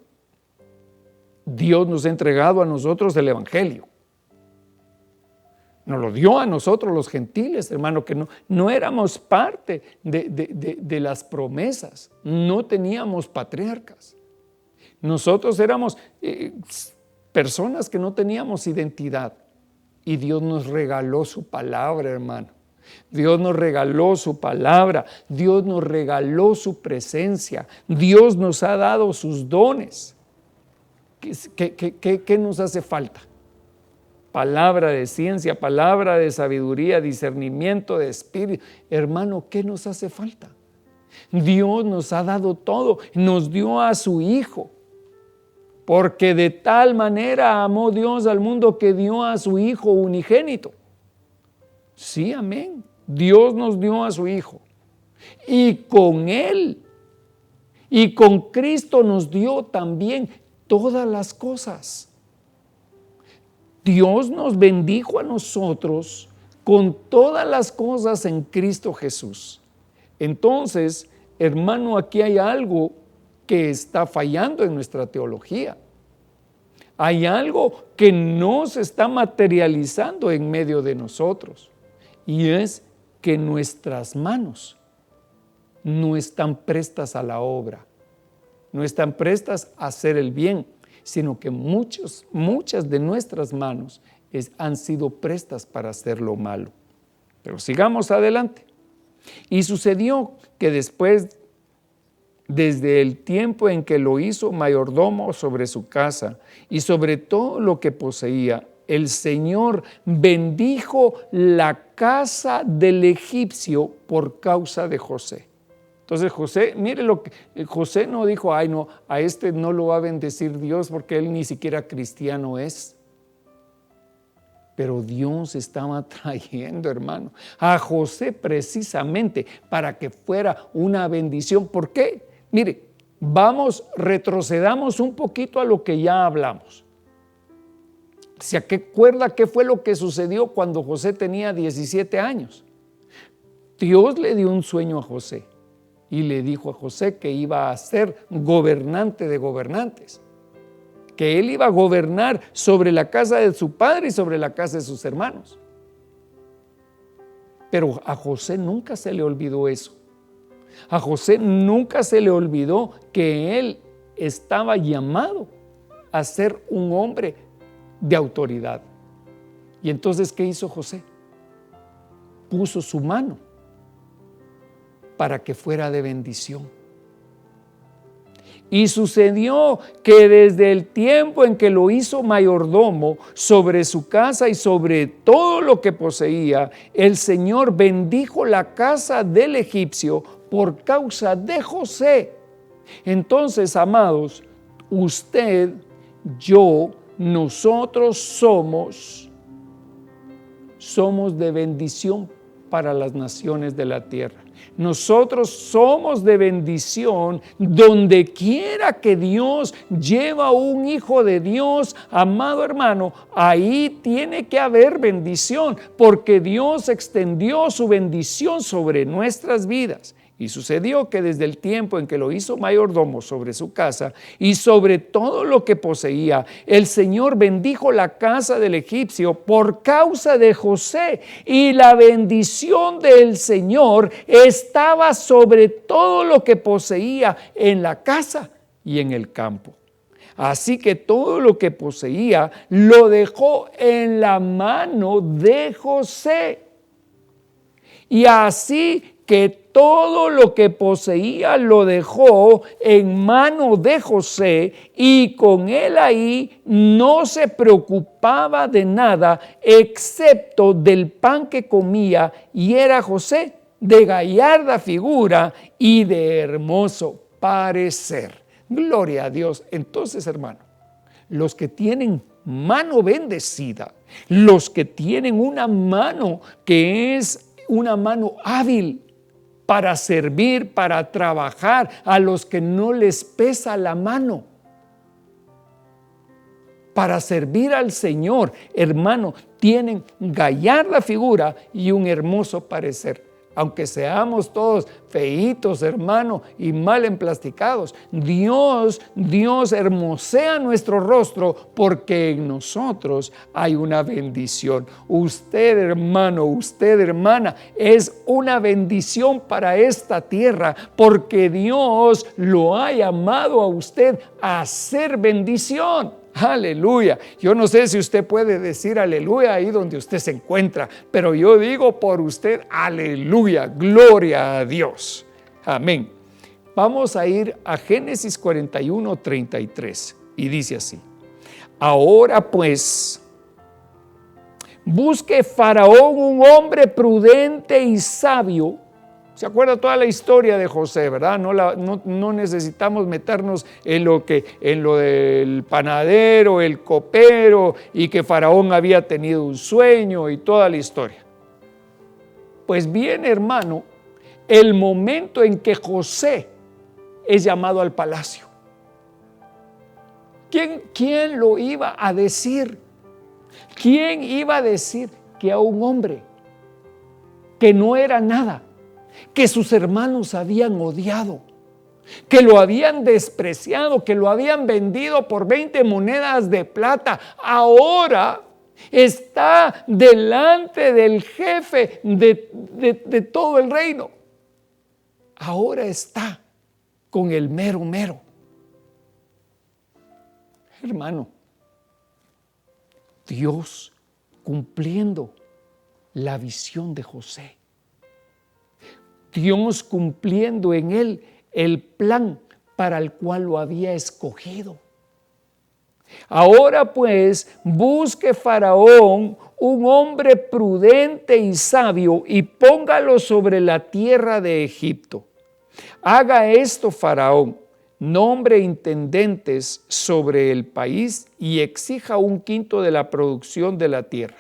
Dios nos ha entregado a nosotros el Evangelio. Nos lo dio a nosotros los gentiles, hermano, que no éramos parte de las promesas. No teníamos patriarcas. Nosotros éramos personas que no teníamos identidad. Y Dios nos regaló su palabra, hermano. Dios nos regaló su palabra, Dios nos regaló su presencia, Dios nos ha dado sus dones. ¿Qué nos hace falta? Palabra de ciencia, palabra de sabiduría, discernimiento de espíritu. Hermano, ¿qué nos hace falta? Dios nos ha dado todo, nos dio a su Hijo. Porque de tal manera amó Dios al mundo que dio a su Hijo unigénito. Sí, amén. Dios nos dio a su Hijo. Y con Él, y con Cristo nos dio también todas las cosas. Dios nos bendijo a nosotros con todas las cosas en Cristo Jesús. Entonces, hermano, aquí hay algo que está fallando en nuestra teología. Hay algo que no se está materializando en medio de nosotros. Y es que nuestras manos no están prestas a la obra, no están prestas a hacer el bien, sino que muchas de nuestras manos han sido prestas para hacer lo malo. Pero sigamos adelante. Y sucedió que después, desde el tiempo en que lo hizo mayordomo sobre su casa y sobre todo lo que poseía, el Señor bendijo la casa del egipcio por causa de José. Entonces José, mire lo que José no dijo, ay no, a este no lo va a bendecir Dios porque él ni siquiera cristiano es. Pero Dios estaba trayendo, hermano, a José precisamente para que fuera una bendición. ¿Por qué? Mire, retrocedamos un poquito a lo que ya hablamos. ¿Se acuerda qué fue lo que sucedió cuando José tenía 17 años? Dios le dio un sueño a José y le dijo a José que iba a ser gobernante de gobernantes, que él iba a gobernar sobre la casa de su padre y sobre la casa de sus hermanos. Pero a José nunca se le olvidó eso. A José nunca se le olvidó que él estaba llamado a ser un hombre de autoridad. Y entonces, ¿qué hizo José? Puso su mano para que fuera de bendición. Y sucedió que desde el tiempo en que lo hizo mayordomo sobre su casa y sobre todo lo que poseía, el Señor bendijo la casa del egipcio por causa de José. Entonces, amados, usted, yo, nosotros somos de bendición para las naciones de la tierra. Nosotros somos de bendición donde quiera que Dios lleva un hijo de Dios, amado hermano, ahí tiene que haber bendición, porque Dios extendió su bendición sobre nuestras vidas. Y sucedió que desde el tiempo en que lo hizo mayordomo sobre su casa y sobre todo lo que poseía, el Señor bendijo la casa del egipcio por causa de José. Y la bendición del Señor estaba sobre todo lo que poseía en la casa y en el campo. Así que todo lo que poseía lo dejó en la mano de José. Y así que todo lo que poseía lo dejó en mano de José, y con él ahí no se preocupaba de nada excepto del pan que comía, y era José de gallarda figura y de hermoso parecer. Gloria a Dios. Entonces, hermano, los que tienen mano bendecida, los que tienen una mano que es una mano hábil para servir, para trabajar, a los que no les pesa la mano, para servir al Señor, hermano, tienen gallarda figura y un hermoso parecer. Aunque seamos todos feitos, hermano, y mal emplasticados, Dios hermosea nuestro rostro porque en nosotros hay una bendición. Usted, hermano, usted, hermana, es una bendición para esta tierra porque Dios lo ha llamado a usted a ser bendición. Aleluya. Yo no sé si usted puede decir aleluya ahí donde usted se encuentra, pero yo digo por usted aleluya, gloria a Dios. Amén. Vamos a ir a Génesis 41, 33 y dice así: ahora pues, busque Faraón un hombre prudente y sabio. ¿Se acuerda toda la historia de José, verdad? No necesitamos meternos en lo del panadero, el copero, y que Faraón había tenido un sueño y toda la historia. Pues bien, hermano, el momento en que José es llamado al palacio. ¿Quién lo iba a decir? ¿Quién iba a decir que a un hombre que no era nada, que sus hermanos habían odiado, que lo habían despreciado, que lo habían vendido por 20 monedas de plata, ahora está delante del jefe de todo el reino? Ahora está con el mero mero. Hermano, Dios cumpliendo la visión de José, Dios cumpliendo en él el plan para el cual lo había escogido. Ahora pues, busque Faraón un hombre prudente y sabio y póngalo sobre la tierra de Egipto. Haga esto Faraón, nombre intendentes sobre el país y exija 1/5 de la producción de la tierra.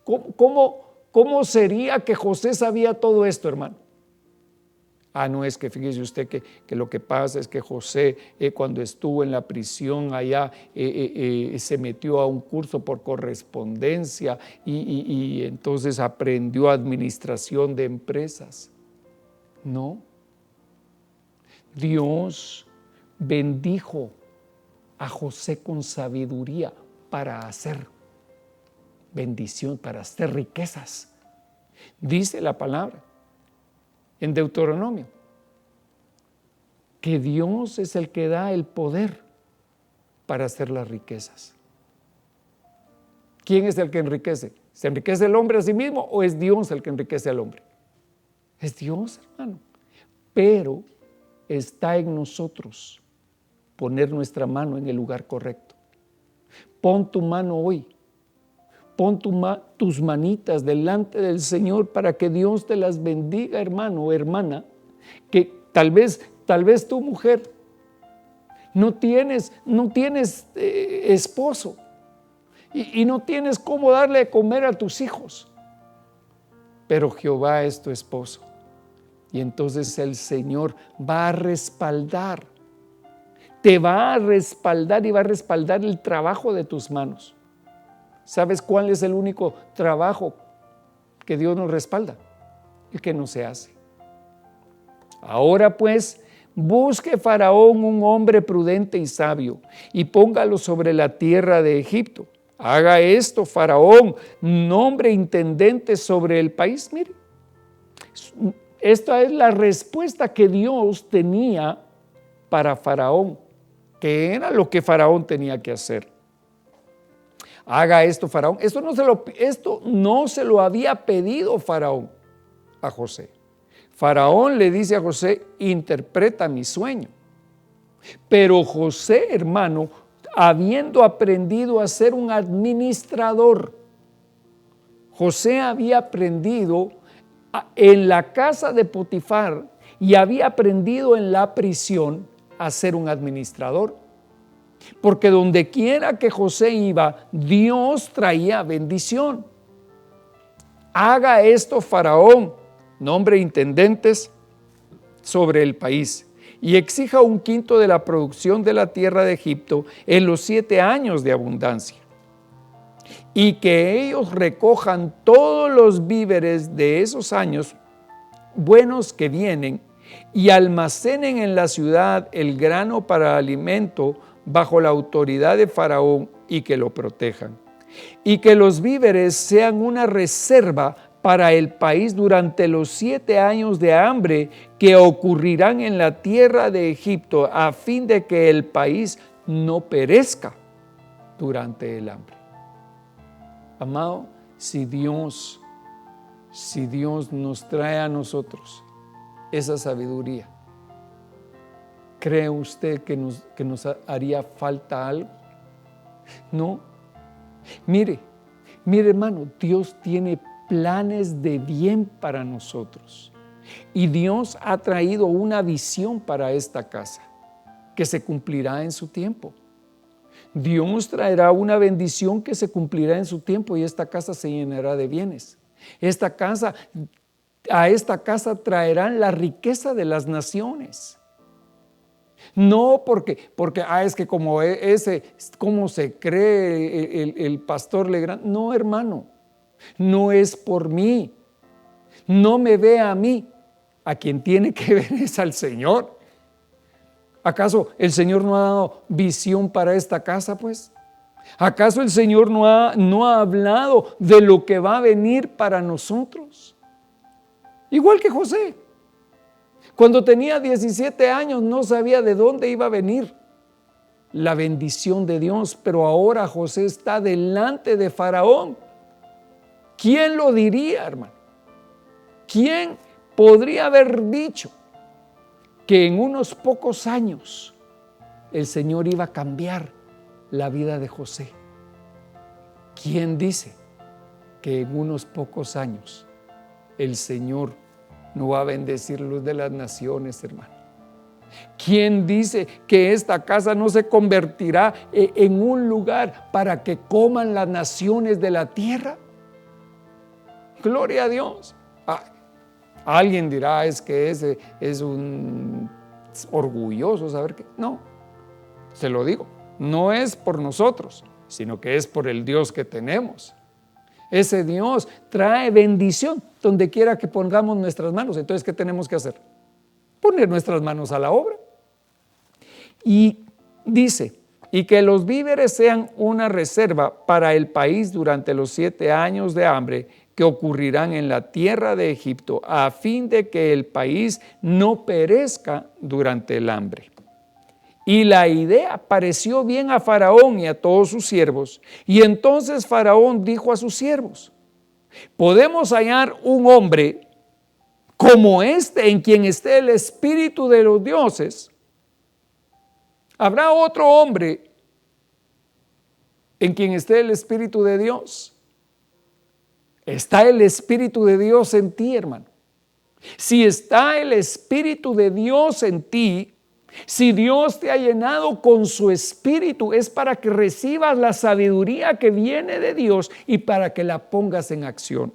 ¿Cómo sería que José sabía todo esto, hermano? No, es que fíjese usted que lo que pasa es que José cuando estuvo en la prisión allá se metió a un curso por correspondencia y entonces aprendió administración de empresas. No. Dios bendijo a José con sabiduría para hacer bendición, para hacer riquezas. Dice la palabra en Deuteronomio que Dios es el que da el poder para hacer las riquezas. ¿Quién es el que enriquece? ¿Se enriquece el hombre a sí mismo o es Dios el que enriquece al hombre? Es Dios, hermano. Pero está en nosotros poner nuestra mano en el lugar correcto. Pon tu mano hoy. Pon tus manitas delante del Señor para que Dios te las bendiga, hermano o hermana, que tal vez tu mujer no tienes esposo y no tienes cómo darle de comer a tus hijos, pero Jehová es tu esposo y entonces el Señor va a respaldar, te va a respaldar y va a respaldar el trabajo de tus manos. ¿Sabes cuál es el único trabajo que Dios nos respalda? El que no se hace. Ahora pues, busque Faraón un hombre prudente y sabio y póngalo sobre la tierra de Egipto. Haga esto Faraón, nombre intendente sobre el país. Mire, esta es la respuesta que Dios tenía para Faraón, que era lo que Faraón tenía que hacer. Haga esto Faraón. Esto no se lo había pedido Faraón a José. Faraón le dice a José, interpreta mi sueño. Pero José, hermano, habiendo aprendido a ser un administrador, José había aprendido en la casa de Potifar y había aprendido en la prisión a ser un administrador. Porque donde quiera que José iba, Dios traía bendición. Haga esto Faraón, nombre intendentes sobre el país, y exija 1/5 de la producción de la tierra de Egipto en los 7 años de abundancia. Y que ellos recojan todos los víveres de esos años buenos que vienen y almacenen en la ciudad el grano para alimento bajo la autoridad de Faraón y que lo protejan. Y que los víveres sean una reserva para el país durante los 7 años de hambre que ocurrirán en la tierra de Egipto, a fin de que el país no perezca durante el hambre. Amado, si Dios nos trae a nosotros esa sabiduría, ¿cree usted que nos haría falta algo? No. Mire hermano, Dios tiene planes de bien para nosotros. Y Dios ha traído una visión para esta casa que se cumplirá en su tiempo. Dios traerá una bendición que se cumplirá en su tiempo y esta casa se llenará de bienes. A esta casa traerán la riqueza de las naciones. No porque es que como cómo se cree el pastor Legrand. No, hermano, no es por mí. No me ve a mí. A quien tiene que ver es al Señor. ¿Acaso el Señor no ha dado visión para esta casa, pues? ¿Acaso el Señor no ha hablado de lo que va a venir para nosotros? Igual que José. Cuando tenía 17 años no sabía de dónde iba a venir la bendición de Dios, pero ahora José está delante de Faraón. ¿Quién lo diría, hermano? ¿Quién podría haber dicho que en unos pocos años el Señor iba a cambiar la vida de José? ¿Quién dice que en unos pocos años el Señor no va a bendecir luz de las naciones, hermano? ¿Quién dice que esta casa no se convertirá en un lugar para que coman las naciones de la tierra? Gloria a Dios. Alguien dirá, es que ese es un orgulloso saber que no, se lo digo, no es por nosotros, sino que es por el Dios que tenemos. Ese Dios trae bendición donde quiera que pongamos nuestras manos. Entonces, ¿qué tenemos que hacer? Poner nuestras manos a la obra. Y dice, y que los víveres sean una reserva para el país durante los 7 años de hambre que ocurrirán en la tierra de Egipto, a fin de que el país no perezca durante el hambre. Y la idea pareció bien a Faraón y a todos sus siervos. Y entonces Faraón dijo a sus siervos, ¿podemos hallar un hombre como este en quien esté el espíritu de los dioses? ¿Habrá otro hombre en quien esté el espíritu de Dios? ¿Está el espíritu de Dios en ti, hermano? Si está el espíritu de Dios en ti, si Dios te ha llenado con su espíritu, es para que recibas la sabiduría que viene de Dios y para que la pongas en acción.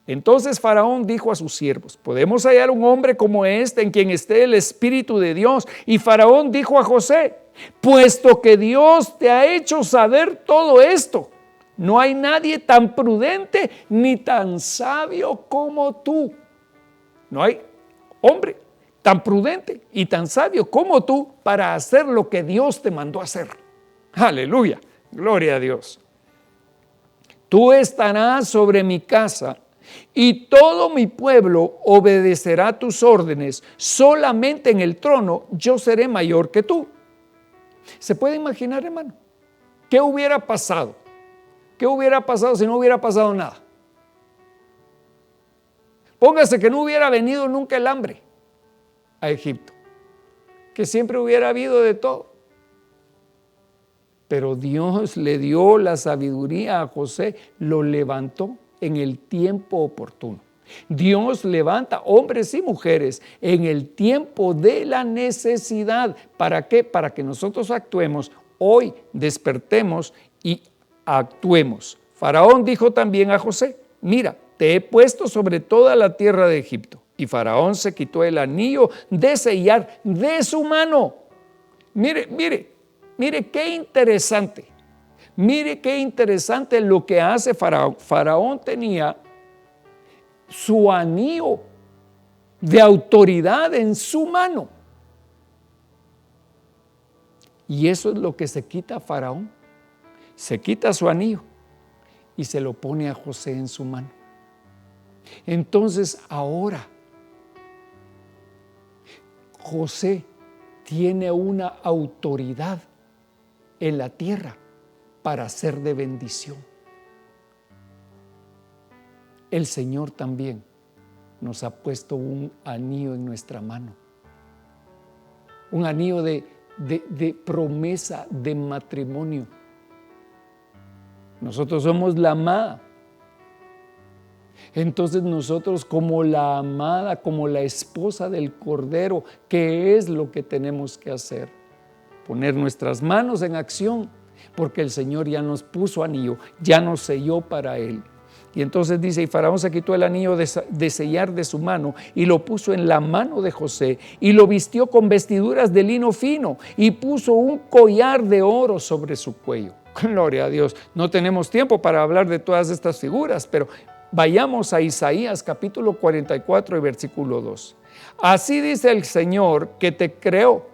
Entonces Faraón dijo a sus siervos, ¿podemos hallar un hombre como este en quien esté el espíritu de Dios? Y Faraón dijo a José, puesto que Dios te ha hecho saber todo esto, no hay nadie tan prudente ni tan sabio como tú. No hay hombre tan prudente y tan sabio como tú para hacer lo que Dios te mandó hacer. Aleluya, gloria a Dios. Tú estarás sobre mi casa y todo mi pueblo obedecerá tus órdenes. Solamente en el trono yo seré mayor que tú. ¿Se puede imaginar, hermano? ¿Qué hubiera pasado? ¿Qué hubiera pasado si no hubiera pasado nada? Póngase que no hubiera venido nunca el hambre a Egipto, que siempre hubiera habido de todo. Pero Dios le dio la sabiduría a José, lo levantó en el tiempo oportuno. Dios levanta hombres y mujeres en el tiempo de la necesidad. ¿Para qué? Para que nosotros actuemos. Hoy despertemos y actuemos. Faraón dijo también a José: mira, te he puesto sobre toda la tierra de Egipto. Y Faraón se quitó el anillo de sellar de su mano. Mire qué interesante. Mire qué interesante lo que hace Faraón. Faraón tenía su anillo de autoridad en su mano. Y eso es lo que se quita a Faraón. Se quita su anillo y se lo pone a José en su mano. Entonces ahora José tiene una autoridad en la tierra para ser de bendición. El Señor también nos ha puesto un anillo en nuestra mano, un anillo de promesa de matrimonio. Nosotros somos la amada. Entonces nosotros, como la amada, como la esposa del Cordero, ¿qué es lo que tenemos que hacer? Poner nuestras manos en acción, porque el Señor ya nos puso anillo, ya nos selló para Él. Y entonces dice: y Faraón se quitó el anillo de sellar de su mano y lo puso en la mano de José, y lo vistió con vestiduras de lino fino y puso un collar de oro sobre su cuello. Gloria a Dios. No tenemos tiempo para hablar de todas estas figuras, pero vayamos a Isaías capítulo 44 y versículo 2. Así dice el Señor, que te creó,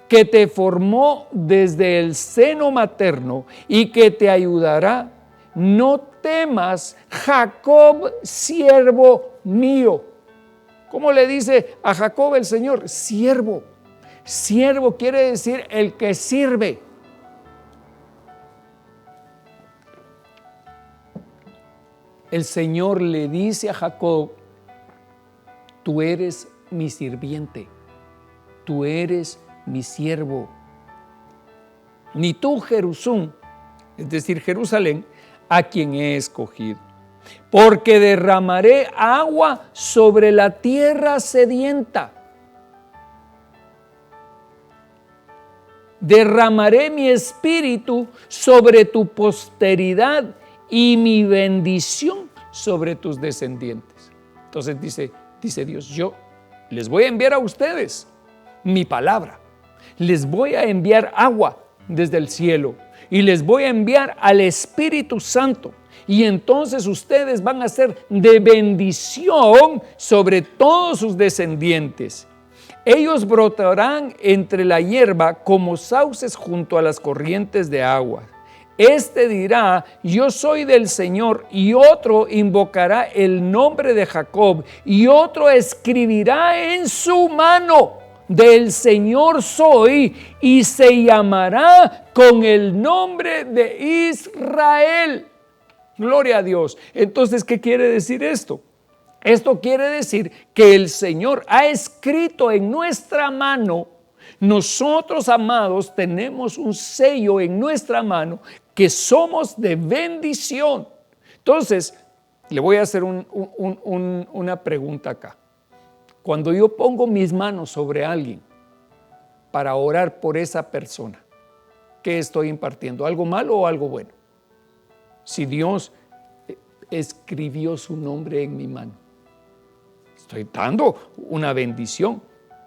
que te formó desde el seno materno y que te ayudará. No temas, Jacob, siervo mío. ¿Cómo le dice a Jacob el Señor? Siervo. Siervo quiere decir el que sirve. El Señor le dice a Jacob: tú eres mi sirviente, tú eres mi siervo. Ni tú, Jerusún, es decir, Jerusalén, a quien he escogido. Porque derramaré agua sobre la tierra sedienta. Derramaré mi espíritu sobre tu posteridad y mi bendición sobre tus descendientes. Entonces dice Dios: yo les voy a enviar a ustedes mi palabra, les voy a enviar agua desde el cielo y les voy a enviar al Espíritu Santo, y entonces ustedes van a ser de bendición sobre todos sus descendientes. Ellos brotarán entre la hierba como sauces junto a las corrientes de agua. Este dirá: yo soy del Señor, y otro invocará el nombre de Jacob, y otro escribirá en su mano: del Señor soy, y se llamará con el nombre de Israel. Gloria a Dios. Entonces, ¿qué quiere decir esto? Esto quiere decir que el Señor ha escrito en nuestra mano. Nosotros, amados, tenemos un sello en nuestra mano que somos de bendición. Entonces, le voy a hacer una pregunta acá. Cuando yo pongo mis manos sobre alguien para orar por esa persona, ¿qué estoy impartiendo? ¿Algo malo o algo bueno? Si Dios escribió su nombre en mi mano, estoy dando una bendición.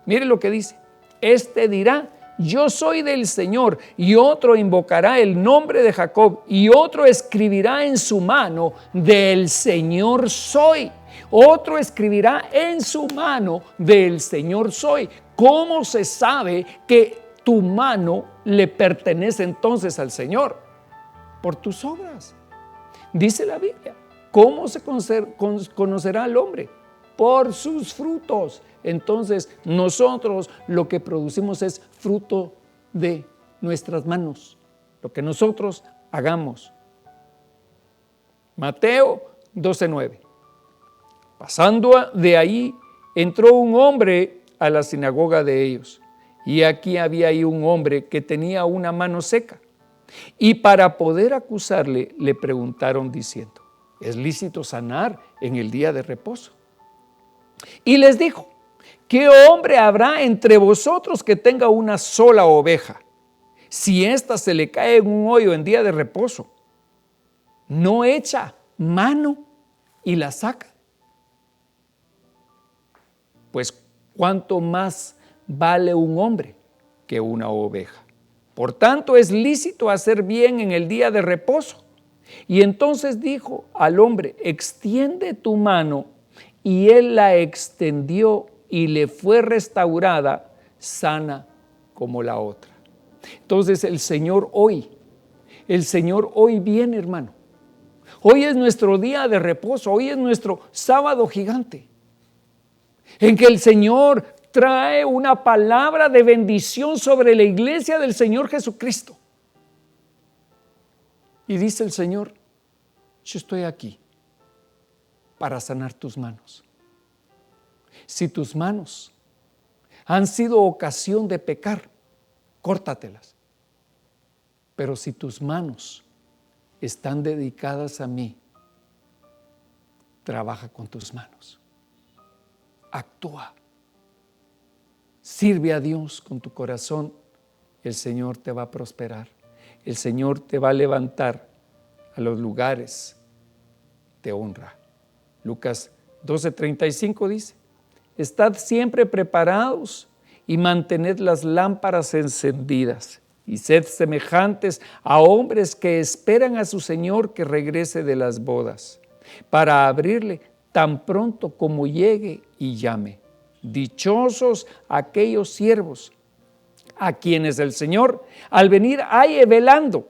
Mire lo que dice: este dirá: yo soy del Señor, y otro invocará el nombre de Jacob, y otro escribirá en su mano: del Señor soy. Otro escribirá en su mano: del Señor soy. ¿Cómo se sabe que tu mano le pertenece entonces al Señor? Por tus obras. Dice la Biblia: ¿cómo se conocerá al hombre? Por sus frutos. Entonces nosotros lo que producimos es fruto de nuestras manos, lo que nosotros hagamos. Mateo 12:9. Pasando de ahí, entró un hombre a la sinagoga de ellos. Y aquí había ahí un hombre que tenía una mano seca. Y para poder acusarle, le preguntaron diciendo: ¿es lícito sanar en el día de reposo? Y les dijo: ¿qué hombre habrá entre vosotros que tenga una sola oveja? Si ésta se le cae en un hoyo en día de reposo, ¿no echa mano y la saca? Pues ¿cuánto más vale un hombre que una oveja? Por tanto, es lícito hacer bien en el día de reposo. Y entonces dijo al hombre: extiende tu mano. Y él la extendió y le fue restaurada, sana como la otra. Entonces el Señor hoy viene, hermano. Hoy es nuestro día de reposo, hoy es nuestro sábado gigante, en que el Señor trae una palabra de bendición sobre la iglesia del Señor Jesucristo. Y dice el Señor: yo estoy aquí para sanar tus manos. Si tus manos han sido ocasión de pecar, córtatelas. Pero si tus manos están dedicadas a mí, trabaja con tus manos. Actúa. Sirve a Dios con tu corazón. El Señor te va a prosperar. El Señor te va a levantar a los lugares de honra. Lucas 12:35 dice: estad siempre preparados y mantened las lámparas encendidas y sed semejantes a hombres que esperan a su Señor que regrese de las bodas, para abrirle tan pronto como llegue y llame. Dichosos aquellos siervos a quienes el Señor al venir halle velando.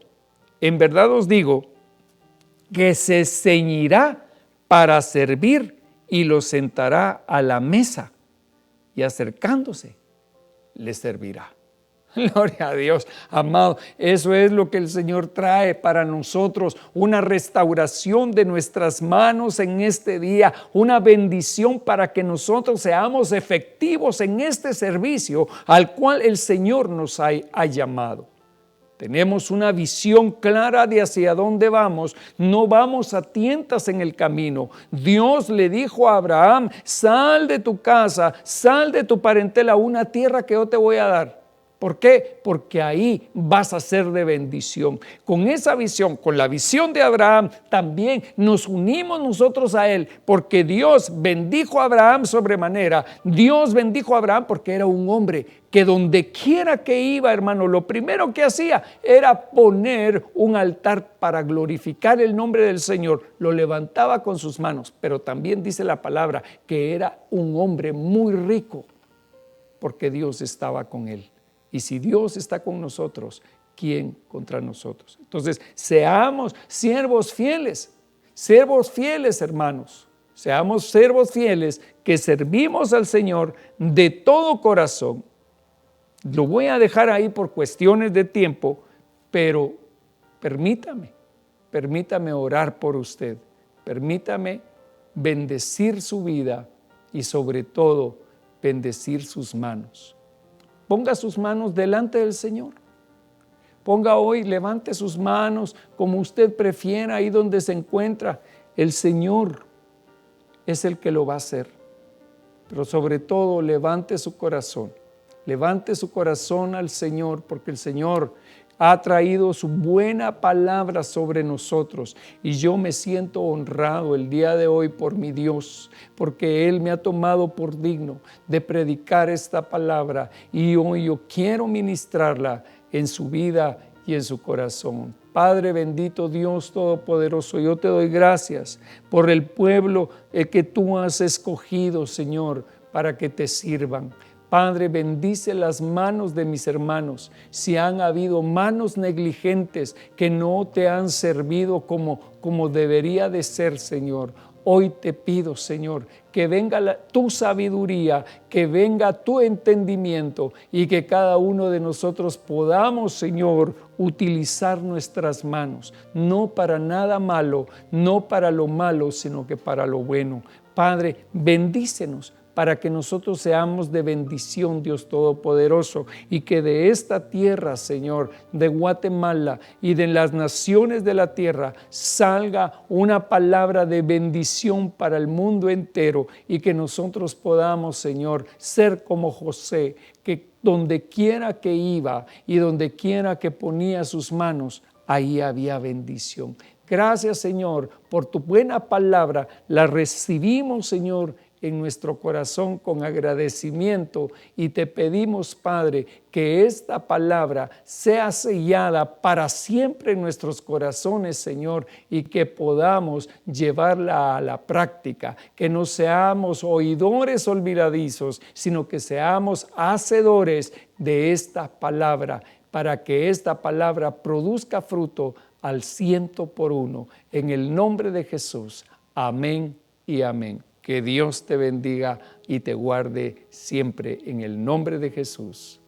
En verdad os digo que se ceñirá para servir y los sentará a la mesa y acercándose les servirá. Gloria a Dios, amado. Eso es lo que el Señor trae para nosotros, una restauración de nuestras manos en este día, una bendición para que nosotros seamos efectivos en este servicio al cual el Señor nos ha llamado. Tenemos una visión clara de hacia dónde vamos, no vamos a tientas en el camino. Dios le dijo a Abraham: sal de tu casa, sal de tu parentela a una tierra que yo te voy a dar. ¿Por qué? Porque ahí vas a ser de bendición. Con esa visión, con la visión de Abraham, también nos unimos nosotros a él, porque Dios bendijo a Abraham sobremanera. Dios bendijo a Abraham porque era un hombre que donde quiera que iba, hermano, lo primero que hacía era poner un altar para glorificar el nombre del Señor. Lo levantaba con sus manos, pero también dice la palabra que era un hombre muy rico, porque Dios estaba con él. Y si Dios está con nosotros, ¿quién contra nosotros? Entonces, seamos siervos fieles, hermanos. Seamos siervos fieles que servimos al Señor de todo corazón. Lo voy a dejar ahí por cuestiones de tiempo, pero permítame orar por usted. Permítame bendecir su vida y sobre todo bendecir sus manos. Ponga sus manos delante del Señor. Levante sus manos como usted prefiera, ahí donde se encuentra. El Señor es el que lo va a hacer. Pero sobre todo, levante su corazón. Levante su corazón al Señor, porque el Señor ha traído su buena palabra sobre nosotros y yo me siento honrado el día de hoy por mi Dios, porque Él me ha tomado por digno de predicar esta palabra y hoy yo quiero ministrarla en su vida y en su corazón. Padre bendito, Dios todopoderoso, yo te doy gracias por el pueblo que tú has escogido, Señor, para que te sirvan. Padre, bendice las manos de mis hermanos. Si han habido manos negligentes que no te han servido como debería de ser, Señor, Hoy te pido, Señor, que venga tu sabiduría, que venga tu entendimiento y que cada uno de nosotros podamos, Señor, utilizar nuestras manos, no para nada malo, no para lo malo, sino que para lo bueno. Padre, bendícenos para que nosotros seamos de bendición, Dios Todopoderoso, y que de esta tierra, Señor, de Guatemala y de las naciones de la tierra, salga una palabra de bendición para el mundo entero y que nosotros podamos, Señor, ser como José, que donde quiera que iba y donde quiera que ponía sus manos, ahí había bendición. Gracias, Señor, por tu buena palabra. La recibimos, Señor, en nuestro corazón con agradecimiento y te pedimos, Padre, que esta palabra sea sellada para siempre en nuestros corazones, Señor, y que podamos llevarla a la práctica, que no seamos oidores olvidadizos, sino que seamos hacedores de esta palabra, para que esta palabra produzca fruto al 100%. En el nombre de Jesús. Amén y amén. Que Dios te bendiga y te guarde siempre en el nombre de Jesús.